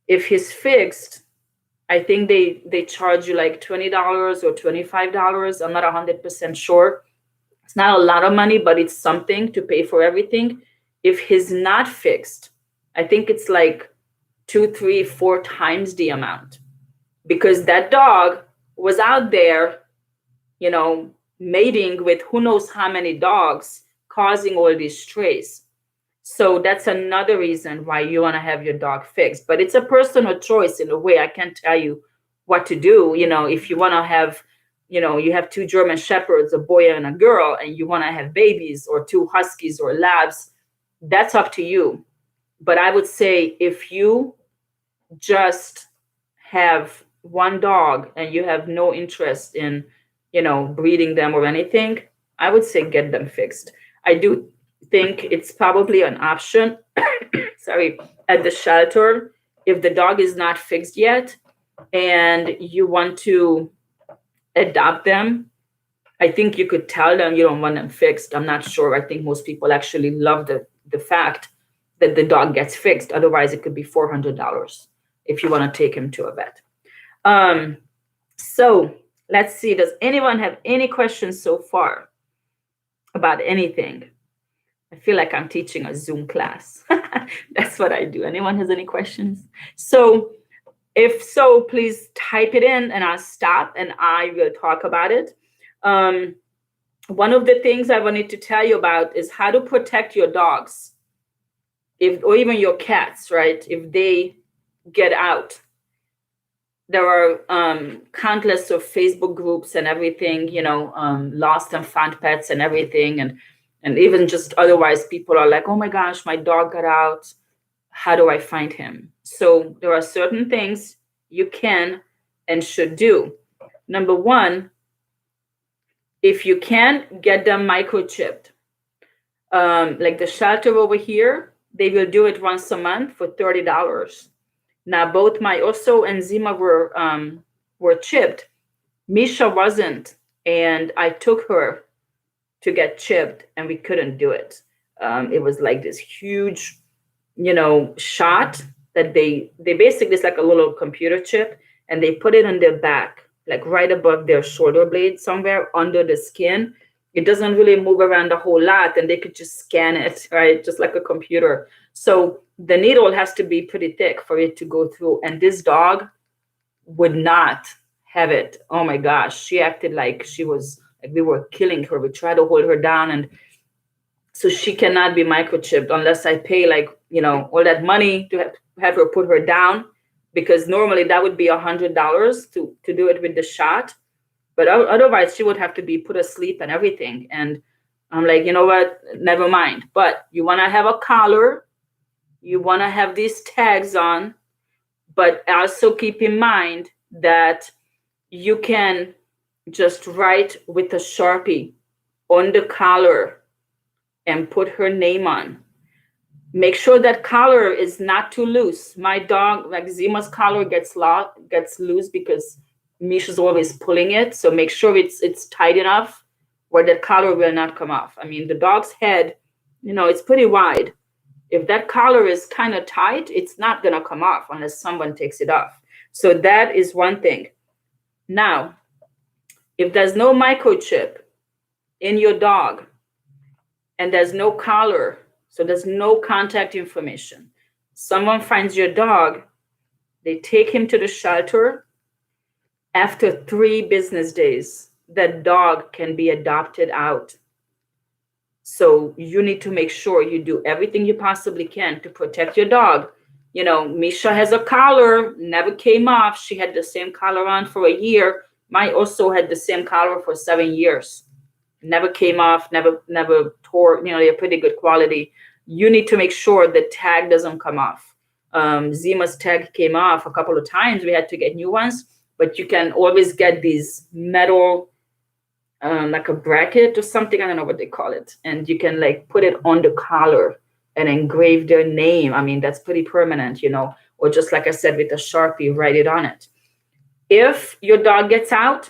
if he's fixed, I think they charge you like $20 or $25. I'm not 100% sure. It's not a lot of money, but it's something to pay for everything. If he's not fixed, I think it's like 2, 3, 4 times the amount, because that dog was out there, you know, mating with who knows how many dogs, causing all these strays. So that's another reason why you want to have your dog fixed. But it's a personal choice in a way. I can't tell you what to do. You know, if you want to have, you know, you have two German shepherds, a boy and a girl, and you want to have babies, or two huskies or labs, that's up to you. But I would say if you just have one dog and you have no interest in, you know, breeding them or anything, I would say get them fixed. I do think it's probably an option, sorry, at the shelter if the dog is not fixed yet and you want to adopt them. I think you could tell them you don't want them fixed. I'm not sure. I think most people actually love the fact that the dog gets fixed. Otherwise, it could be $400 if you want to take him to a vet. So let's see. Does anyone have any questions so far about anything? I feel like I'm teaching a Zoom class. That's what I do. Anyone has any questions? So if so, please type it in and I'll stop and I will talk about it. One of the things I wanted to tell you about is how to protect your dogs, or even your cats, right? If they get out. There are countless of Facebook groups and everything, you know, lost and found pets and everything. And even just otherwise, people are like, oh my gosh, my dog got out. How do I find him? So there are certain things you can and should do. Number one, if you can, get them microchipped. Like the shelter over here, they will do it once a month for $30. Now, both my Oso and Zima were chipped. Misha wasn't, and I took her to get chipped, and we couldn't do it. It was like this huge, you know, shot that they basically, it's like a little computer chip, and they put it on their back, like right above their shoulder blade, somewhere under the skin. It doesn't really move around a whole lot, and they could just scan it, right? Just like a computer. So the needle has to be pretty thick for it to go through. And this dog would not have it. Oh my gosh. She acted like she was, like we were killing her. We tried to hold her down. And so she cannot be microchipped unless I pay, like, you know, all that money to have her put her down, because normally that would be $100 to do it with the shot. But otherwise, she would have to be put asleep and everything. And I'm like, you know what? Never mind. But you want to have a collar. You want to have these tags on. But also keep in mind that you can just write with a Sharpie on the collar and put her name on. Make sure that collar is not too loose. My dog, like Zima's collar gets loose because Misha's always pulling it. So make sure it's tight enough where that collar will not come off. I mean, the dog's head, you know, it's pretty wide. If that collar is kind of tight, it's not going to come off unless someone takes it off. So that is one thing. Now, if there's no microchip in your dog and there's no collar, so there's no contact information, someone finds your dog, they take him to the shelter. After 3 business days, that dog can be adopted out. So you need to make sure you do everything you possibly can to protect your dog. You know, Misha has a collar, never came off. She had the same collar on for a year. Mine also had the same collar for 7 years. Never came off, never tore, you know, they're pretty good quality. You need to make sure the tag doesn't come off. Zima's tag came off a couple of times. We had to get new ones. But you can always get these metal, like a bracket or something. I don't know what they call it. And you can like put it on the collar and engrave their name. I mean, that's pretty permanent, you know, or just like I said, with a Sharpie, write it on it. If your dog gets out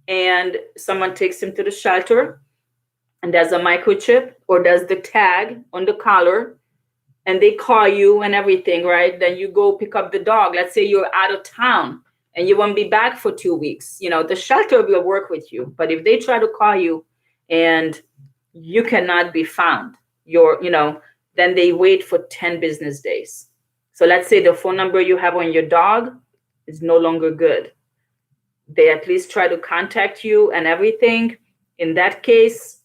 and someone takes him to the shelter and there's a microchip or there's the tag on the collar and they call you and everything, right? Then you go pick up the dog. Let's say you're out of town and you won't be back for 2 weeks. You know, the shelter will work with you. But if they try to call you and you cannot be found, then they wait for 10 business days. So let's say the phone number you have on your dog is no longer good. they at least try to contact you and everything. In that case,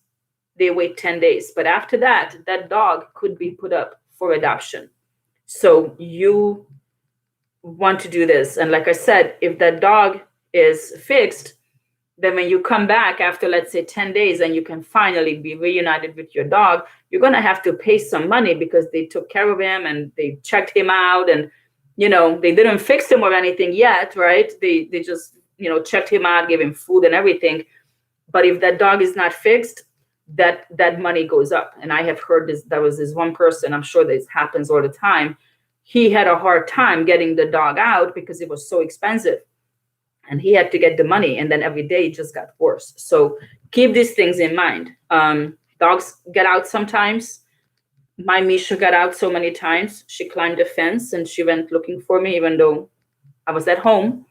they wait 10 days. But after that, that dog could be put up for adoption. So you want to do this. And like I said, if that dog is fixed, then when you come back after, let's say, 10 days and you can finally be reunited with your dog, you're going to have to pay some money because they took care of him and they checked him out, and they didn't fix him or anything yet, right? They just checked him out, gave him food and everything. But if that dog is not fixed, that money goes up. And I have heard this. There was this one person, I'm sure this happens all the time. He had a hard time getting the dog out because it was so expensive, and he had to get the money, and then every day it just got worse. So keep these things in mind. Dogs get out sometimes. My Misha got out so many times. She climbed the fence and she went looking for me, even though I was at home.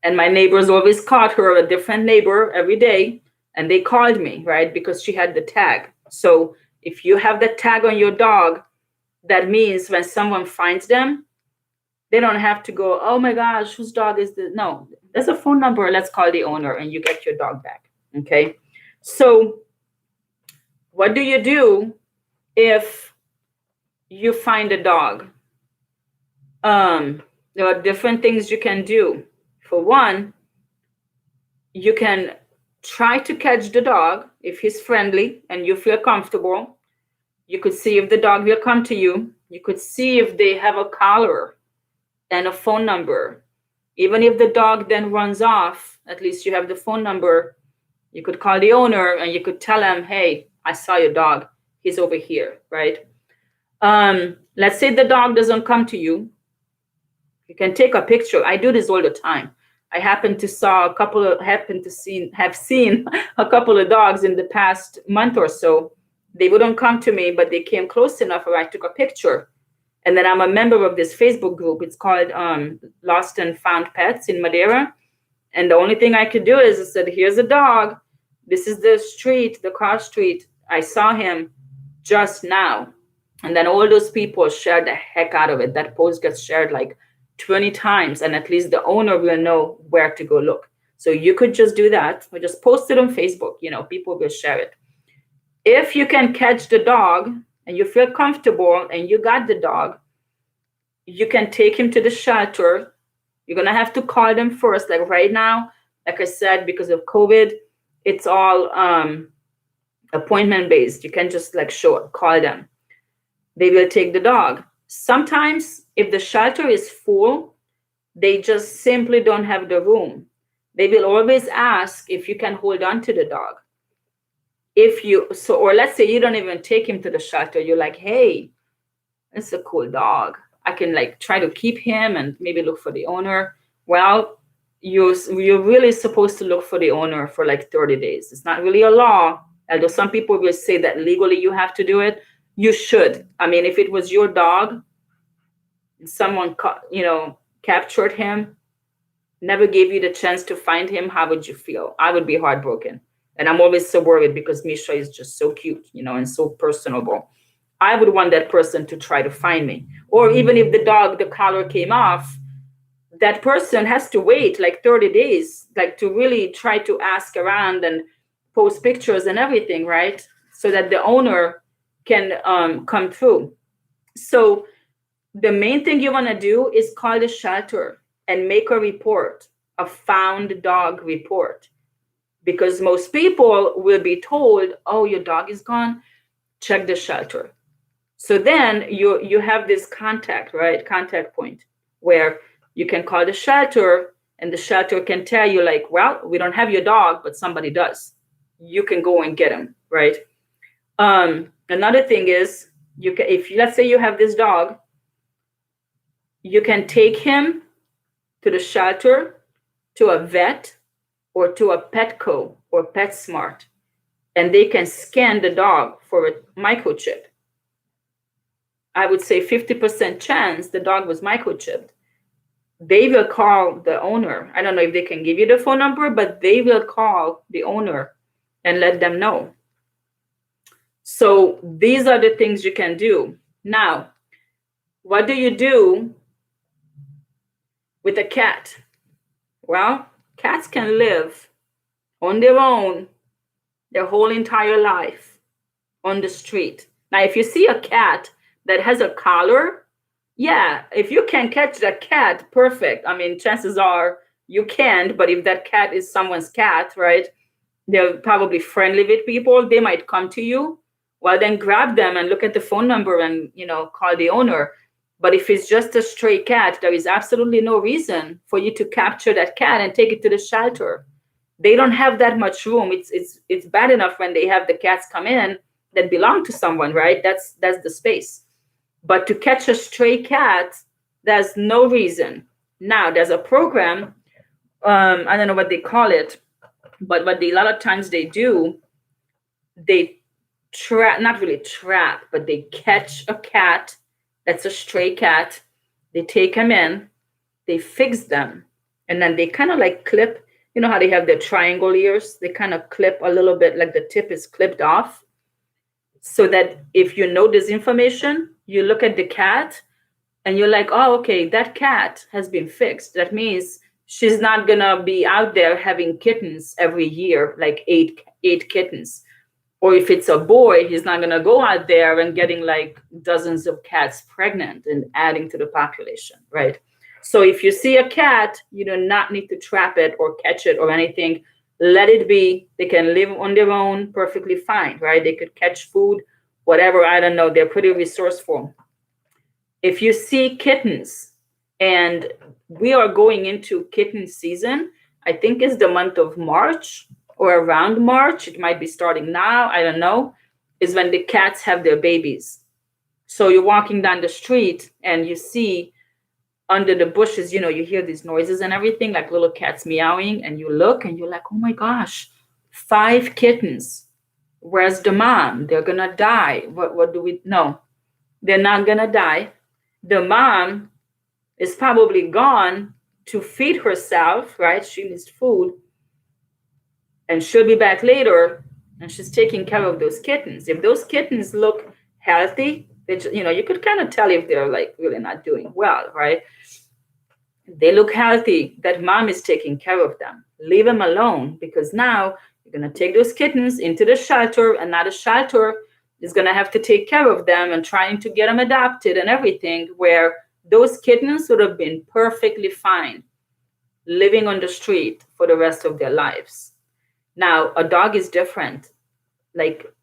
And my neighbors always caught her, a different neighbor every day, and they called me, right? Because she had the tag. So if you have the tag on your dog, that means when someone finds them, they don't have to go, oh my gosh, whose dog is this? No, there's a phone number. Let's call the owner and you get your dog back. Okay. So what do you do if you find a dog? There are different things you can do. For one, you can try to catch the dog if he's friendly and you feel comfortable. You could see if the dog will come to you. You could see if they have a collar and a phone number. Even if the dog then runs off, at least you have the phone number. You could call the owner and you could tell him, hey, I saw your dog. He's over here, right? Let's say the dog doesn't come to you. You can take a picture. I do this all the time. I have seen a couple of dogs in the past month or so. They wouldn't come to me, but they came close enough where I took a picture. And then I'm a member of this Facebook group. It's called Lost and Found Pets in Madera. And the only thing I could do is I said, here's a dog. This is the street, the cross street. I saw him just now. And then all those people shared the heck out of it. That post gets shared like 20 times. And at least the owner will know where to go look. So you could just do that. Or just post it on Facebook. People will share it. If you can catch the dog and you feel comfortable and you got the dog, you can take him to the shelter. You're going to have to call them first. Like right now, like I said, because of COVID, it's all appointment based. You can just call them. They will take the dog. Sometimes if the shelter is full, they just simply don't have the room. They will always ask if you can hold on to the dog. Or let's say you don't even take him to the shelter. You're like, hey, it's a cool dog. I can try to keep him and maybe look for the owner. Well, you're really supposed to look for the owner for 30 days. It's not really a law, although some people will say that legally you have to do it. You should. I mean, if it was your dog and someone captured him, never gave you the chance to find him, how would you feel? I would be heartbroken. And I'm always so worried because Misha is just so cute, and so personable. I would want that person to try to find me. Or even if the collar came off, that person has to wait 30 days, to really try to ask around and post pictures and everything, right? So that the owner can come through. So the main thing you want to do is call the shelter and make a report, a found dog report. Because most people will be told, oh, your dog is gone, check the shelter. So then you have this contact point where you can call the shelter and the shelter can tell you well, we don't have your dog, but somebody does. You can go and get him, right? Another thing is, let's say you have this dog, you can take him to the shelter, to a vet, or to a Petco or PetSmart, and they can scan the dog for a microchip. I would say 50% chance the dog was microchipped. They will call the owner. I don't know if they can give you the phone number, but they will call the owner and let them know. So these are the things you can do. Now, what do you do with a cat? Well, Cats can live on their own their whole entire life on the street. Now, if you see a cat that has a collar, yeah, if you can catch that cat, perfect. I mean, chances are you can't, but if that cat is someone's cat, right? They're probably friendly with people. They might come to you. Well, then grab them and look at the phone number and, call the owner. But if it's just a stray cat, there is absolutely no reason for you to capture that cat and take it to the shelter. They don't have that much room. It's bad enough when they have the cats come in that belong to someone, right? That's the space. But to catch a stray cat, there's no reason. Now there's a program. I don't know what they call it, but what a lot of times they do, they trap, not really trap, but they catch a cat that's a stray cat. They take them in, they fix them, and then they kind of like clip. You know how they have their triangle ears? They kind of clip a little bit, like the tip is clipped off, so that if you know this information, you look at the cat and you're like, oh, okay, that cat has been fixed. That means she's not gonna be out there having kittens every year, like eight kittens. Or if it's a boy, he's not gonna go out there and getting like dozens of cats pregnant and adding to the population, right? So if you see a cat, you do not need to trap it or catch it or anything. Let it be. They can live on their own perfectly fine, right? They could catch food, whatever. I don't know. They're pretty resourceful. If you see kittens, and we are going into kitten season, I think it's the month of March or around March. It might be starting now. I don't know. Is when the cats have their babies. So you're walking down the street and you see under the bushes, you hear these noises and everything, like little cats meowing, and you look and you're like, oh my gosh, 5 kittens. Where's the mom? They're gonna die. What do we know? They're not gonna die. The mom is probably gone to feed herself, right? She needs food. And she'll be back later and she's taking care of those kittens. If those kittens look healthy, you could kind of tell if they're like really not doing well, right? They look healthy. That mom is taking care of them. Leave them alone, because now you're going to take those kittens into the shelter, and now the shelter is going to have to take care of them and trying to get them adopted and everything, where those kittens would have been perfectly fine living on the street for the rest of their lives. Now, a dog is different. Like,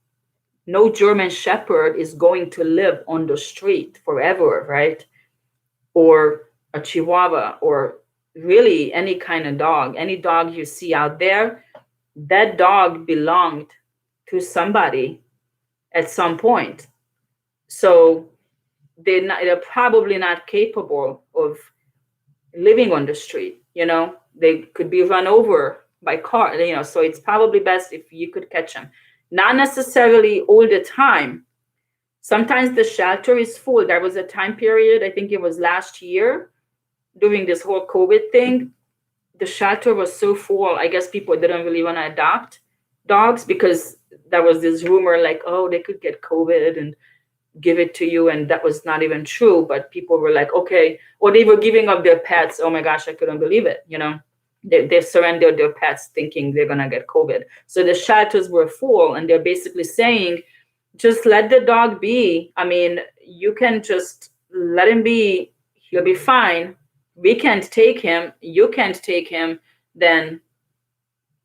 no German Shepherd is going to live on the street forever, right? Or a Chihuahua, or really any kind of dog. Any dog you see out there, that dog belonged to somebody at some point. So they're probably not capable of living on the street. They could be run over by car. So it's probably best if you could catch them. Not necessarily all the time. Sometimes the shelter is full. There was a time period, I think it was last year, during this whole COVID thing, the shelter was so full. I guess people didn't really want to adopt dogs because there was this rumor like, oh, they could get COVID and give it to you. And that was not even true. But people were like, okay, or they were giving up their pets. Oh my gosh, I couldn't believe it. They surrendered their pets thinking they're going to get COVID. So the shelters were full, and they're basically saying, just let the dog be. I mean, you can just let him be. He'll be fine. We can't take him. You can't take him. Then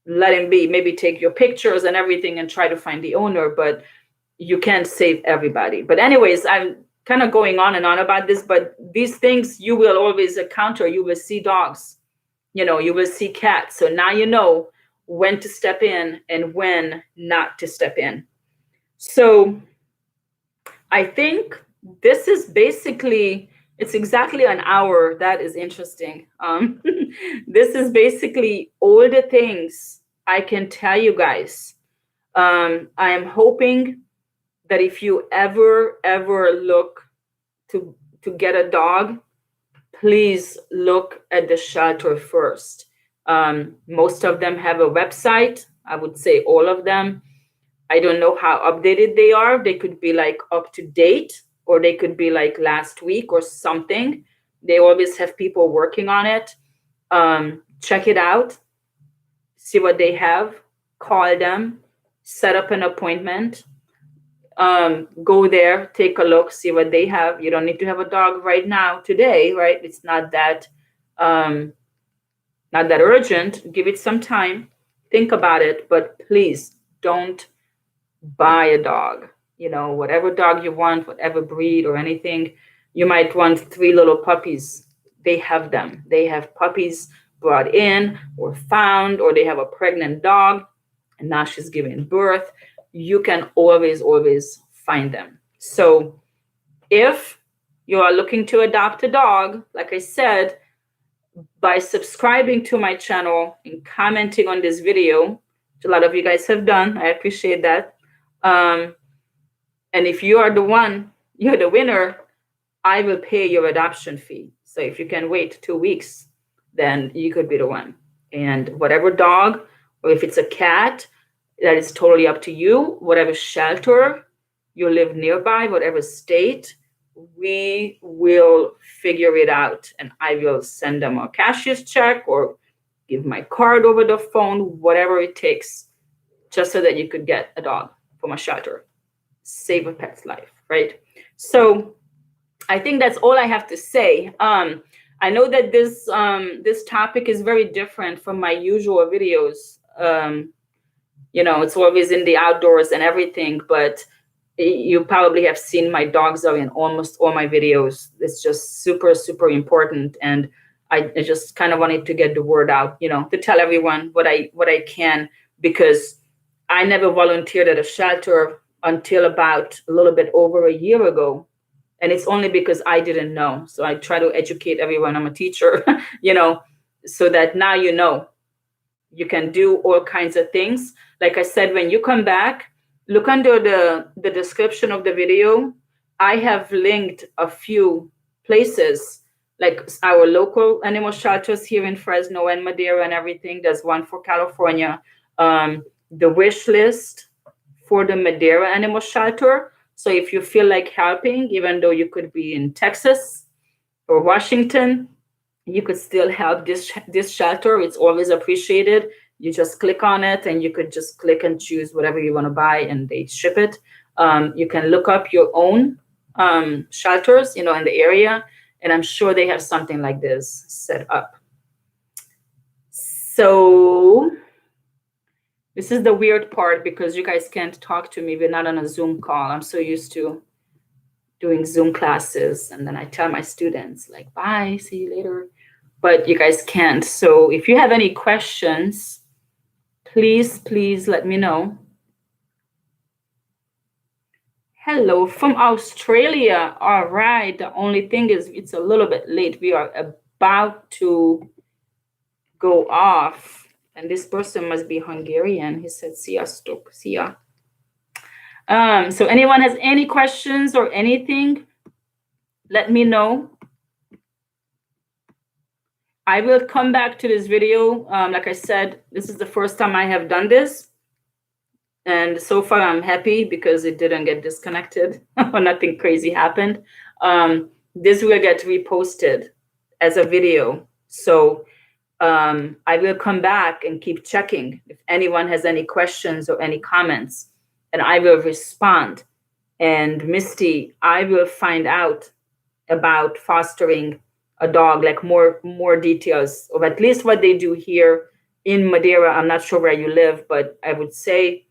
let him be. Maybe take your pictures and everything and try to find the owner, but you can't save everybody. But anyways, I'm kind of going on and on about this, but these things you will always encounter. You will see dogs. You will see cats. So now you know when to step in and when not to step in. So I think this is basically, it's exactly an hour. That is interesting. This is basically all the things I can tell you guys. I am hoping that if you ever look to get a dog, please look at the shelter first. Most of them have a website. I would say all of them. I don't know how updated they are. They could be like up to date, or they could be like last week or something. They always have people working on it. Check it out. see what they have, call them, set up an appointment, go there, take a look, see what they have. You don't need to have a dog right now, today, right? It's um, not that urgent. Give it some time, think about it, but please don't buy a dog. You know, whatever dog you want, whatever breed or anything. You might want 3 little puppies. They have them. They have puppies brought in or found, or they have a pregnant dog and now she's giving birth. You can always, always find them. So if you are looking to adopt a dog, like I said, by subscribing to my channel and commenting on this video, which a lot of you guys have done, I appreciate that. And if you are the one, you're the winner, I will pay your adoption fee. So if you can wait 2 weeks, then you could be the one. And whatever dog, or if it's a cat, that is totally up to you. Whatever shelter you live nearby, whatever state, we will figure it out. And I will send them a cashier's check or give my card over the phone, whatever it takes, just so that you could get a dog from a shelter. Save a pet's life, right? So I think that's all I have to say. I know that this topic is very different from my usual videos. You know, it's always in the outdoors and everything, but you probably have seen my dogs are in almost all my videos. It's just super, super important. And I just kind of wanted to get the word out, you know, to tell everyone what I can, because I never volunteered at a shelter until about a little bit over a year ago. And it's only because I didn't know. So I try to educate everyone. I'm a teacher, you know, so that now you know you can do all kinds of things. Like I said, when you come back, look under the description of the video. I have linked a few places, like our local animal shelters here in Fresno and Madera and everything. There's one for California. The wish list for the Madera animal shelter. So if you feel like helping, even though you could be in Texas or Washington, you could still help this shelter. It's always appreciated. You just click on it and you could just click and choose whatever you want to buy and they ship it. You can look up your own shelters, you know, in the area, and I'm sure they have something like this set up. So this is the weird part, because you guys can't talk to me. We're not on a Zoom call. I'm so used to doing Zoom classes, and then I tell my students like, bye, see you later. But you guys can't. So if you have any questions, please let me know. Hello from Australia. All right. The only thing is it's a little bit late. We are about to go off. And this person must be Hungarian. He said, sziasztok, szia. So anyone has any questions or anything, let me know. I will come back to this video. Like I said, this is the first time I have done this. And so far I'm happy because it didn't get disconnected or nothing crazy happened. This will get reposted as a video. So I will come back and keep checking if anyone has any questions or any comments, and I will respond. And Misty, I will find out about fostering a dog, like more details of at least what they do here in Madera. I'm not sure where you live, but I would say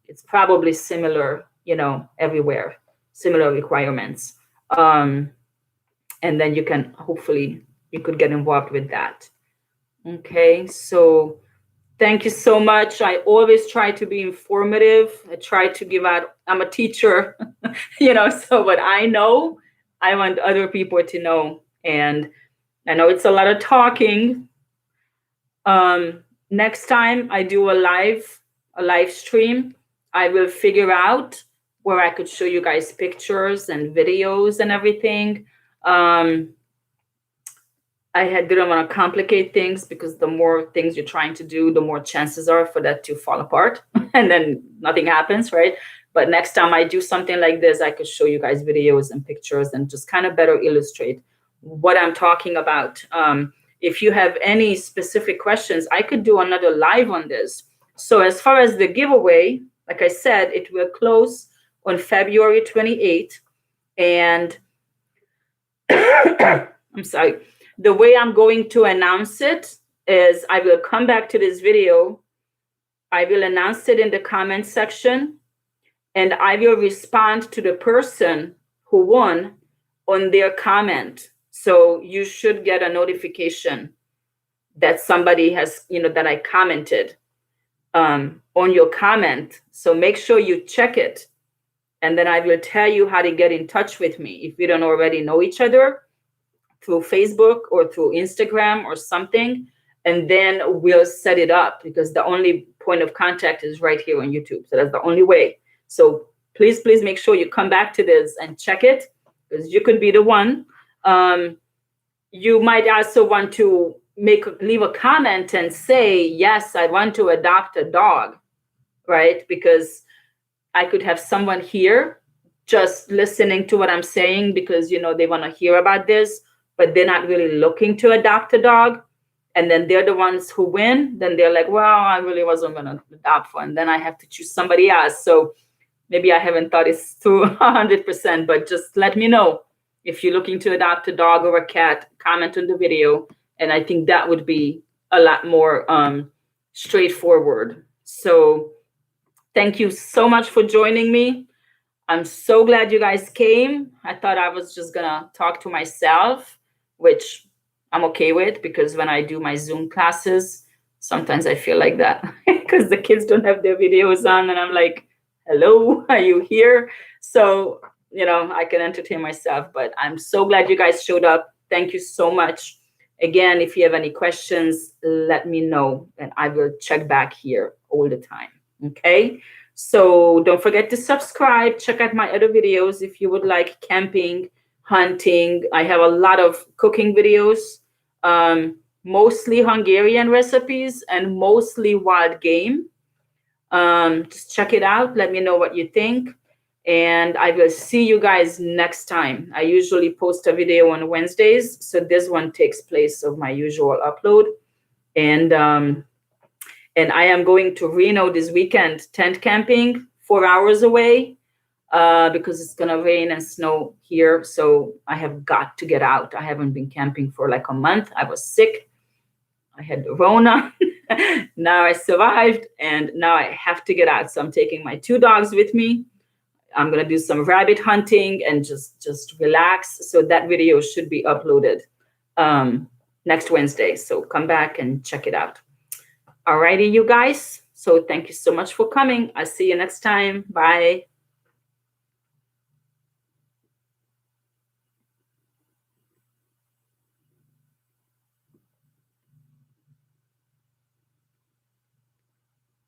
it's probably similar, you know, everywhere, similar requirements. And then you can, hopefully you could get involved with that. Okay, so thank you so much. I always try to be informative. I try to give out, I'm a teacher, you know, so what I know, I want other people to know. And I know it's a lot of talking. Next time I do a live stream, I will figure out where I could show you guys pictures and videos and everything. I didn't want to complicate things, because the more things you're trying to do, the more chances are for that to fall apart and then nothing happens, right? But next time I do something like this, I could show you guys videos and pictures and just kind of better illustrate what I'm talking about. if you have any specific questions, I could do another live on this. So as far as the giveaway, like I said, it will close on February 28th. And I'm sorry, the way I'm going to announce it is I will come back to this video. I will announce it in the comment section, and I will respond to the person who won on their comment. So you should get a notification that somebody has, that I commented on your comment. So make sure you check it. And then I will tell you how to get in touch with me if we don't already know each other, through Facebook or through Instagram or something. And then we'll set it up, because the only point of contact is right here on YouTube. So that's the only way. So please make sure you come back to this and check it, because you could be the one. You might also want to leave a comment and say, yes, I want to adopt a dog, right? Because I could have someone here just listening to what I'm saying because, they want to hear about this, but they're not really looking to adopt a dog. And then they're the ones who win. Then they're like, well, I really wasn't going to adopt one. Then I have to choose somebody else. So maybe I haven't thought it through 100%, but just let me know if you're looking to adopt a dog or a cat. Comment on the video. And I think that would be a lot more straightforward. So thank you so much for joining me. I'm so glad you guys came. I thought I was just going to talk to myself, which I'm okay with, because when I do my Zoom classes, sometimes I feel like that because the kids don't have their videos on and I'm like, hello, are you here? So, I can entertain myself, but I'm so glad you guys showed up. Thank you so much. Again, if you have any questions, let me know and I will check back here all the time. Okay. So don't forget to subscribe. Check out my other videos if you would like camping, hunting. I have a lot of cooking videos, mostly Hungarian recipes and mostly wild game. Just check it out. Let me know what you think. And I will see you guys next time. I usually post a video on Wednesdays. So this one takes place of my usual upload. And I am going to Reno this weekend, tent camping, 4 hours away, because it's going to rain and snow here. So I have got to get out. I haven't been camping for like a month. I was sick. I had the Rona. Now I survived, and now I have to get out. So I'm taking my 2 dogs with me. I'm going to do some rabbit hunting and just relax. So that video should be uploaded next Wednesday. So come back and check it out. Alrighty, you guys. So thank you so much for coming. I'll see you next time. Bye.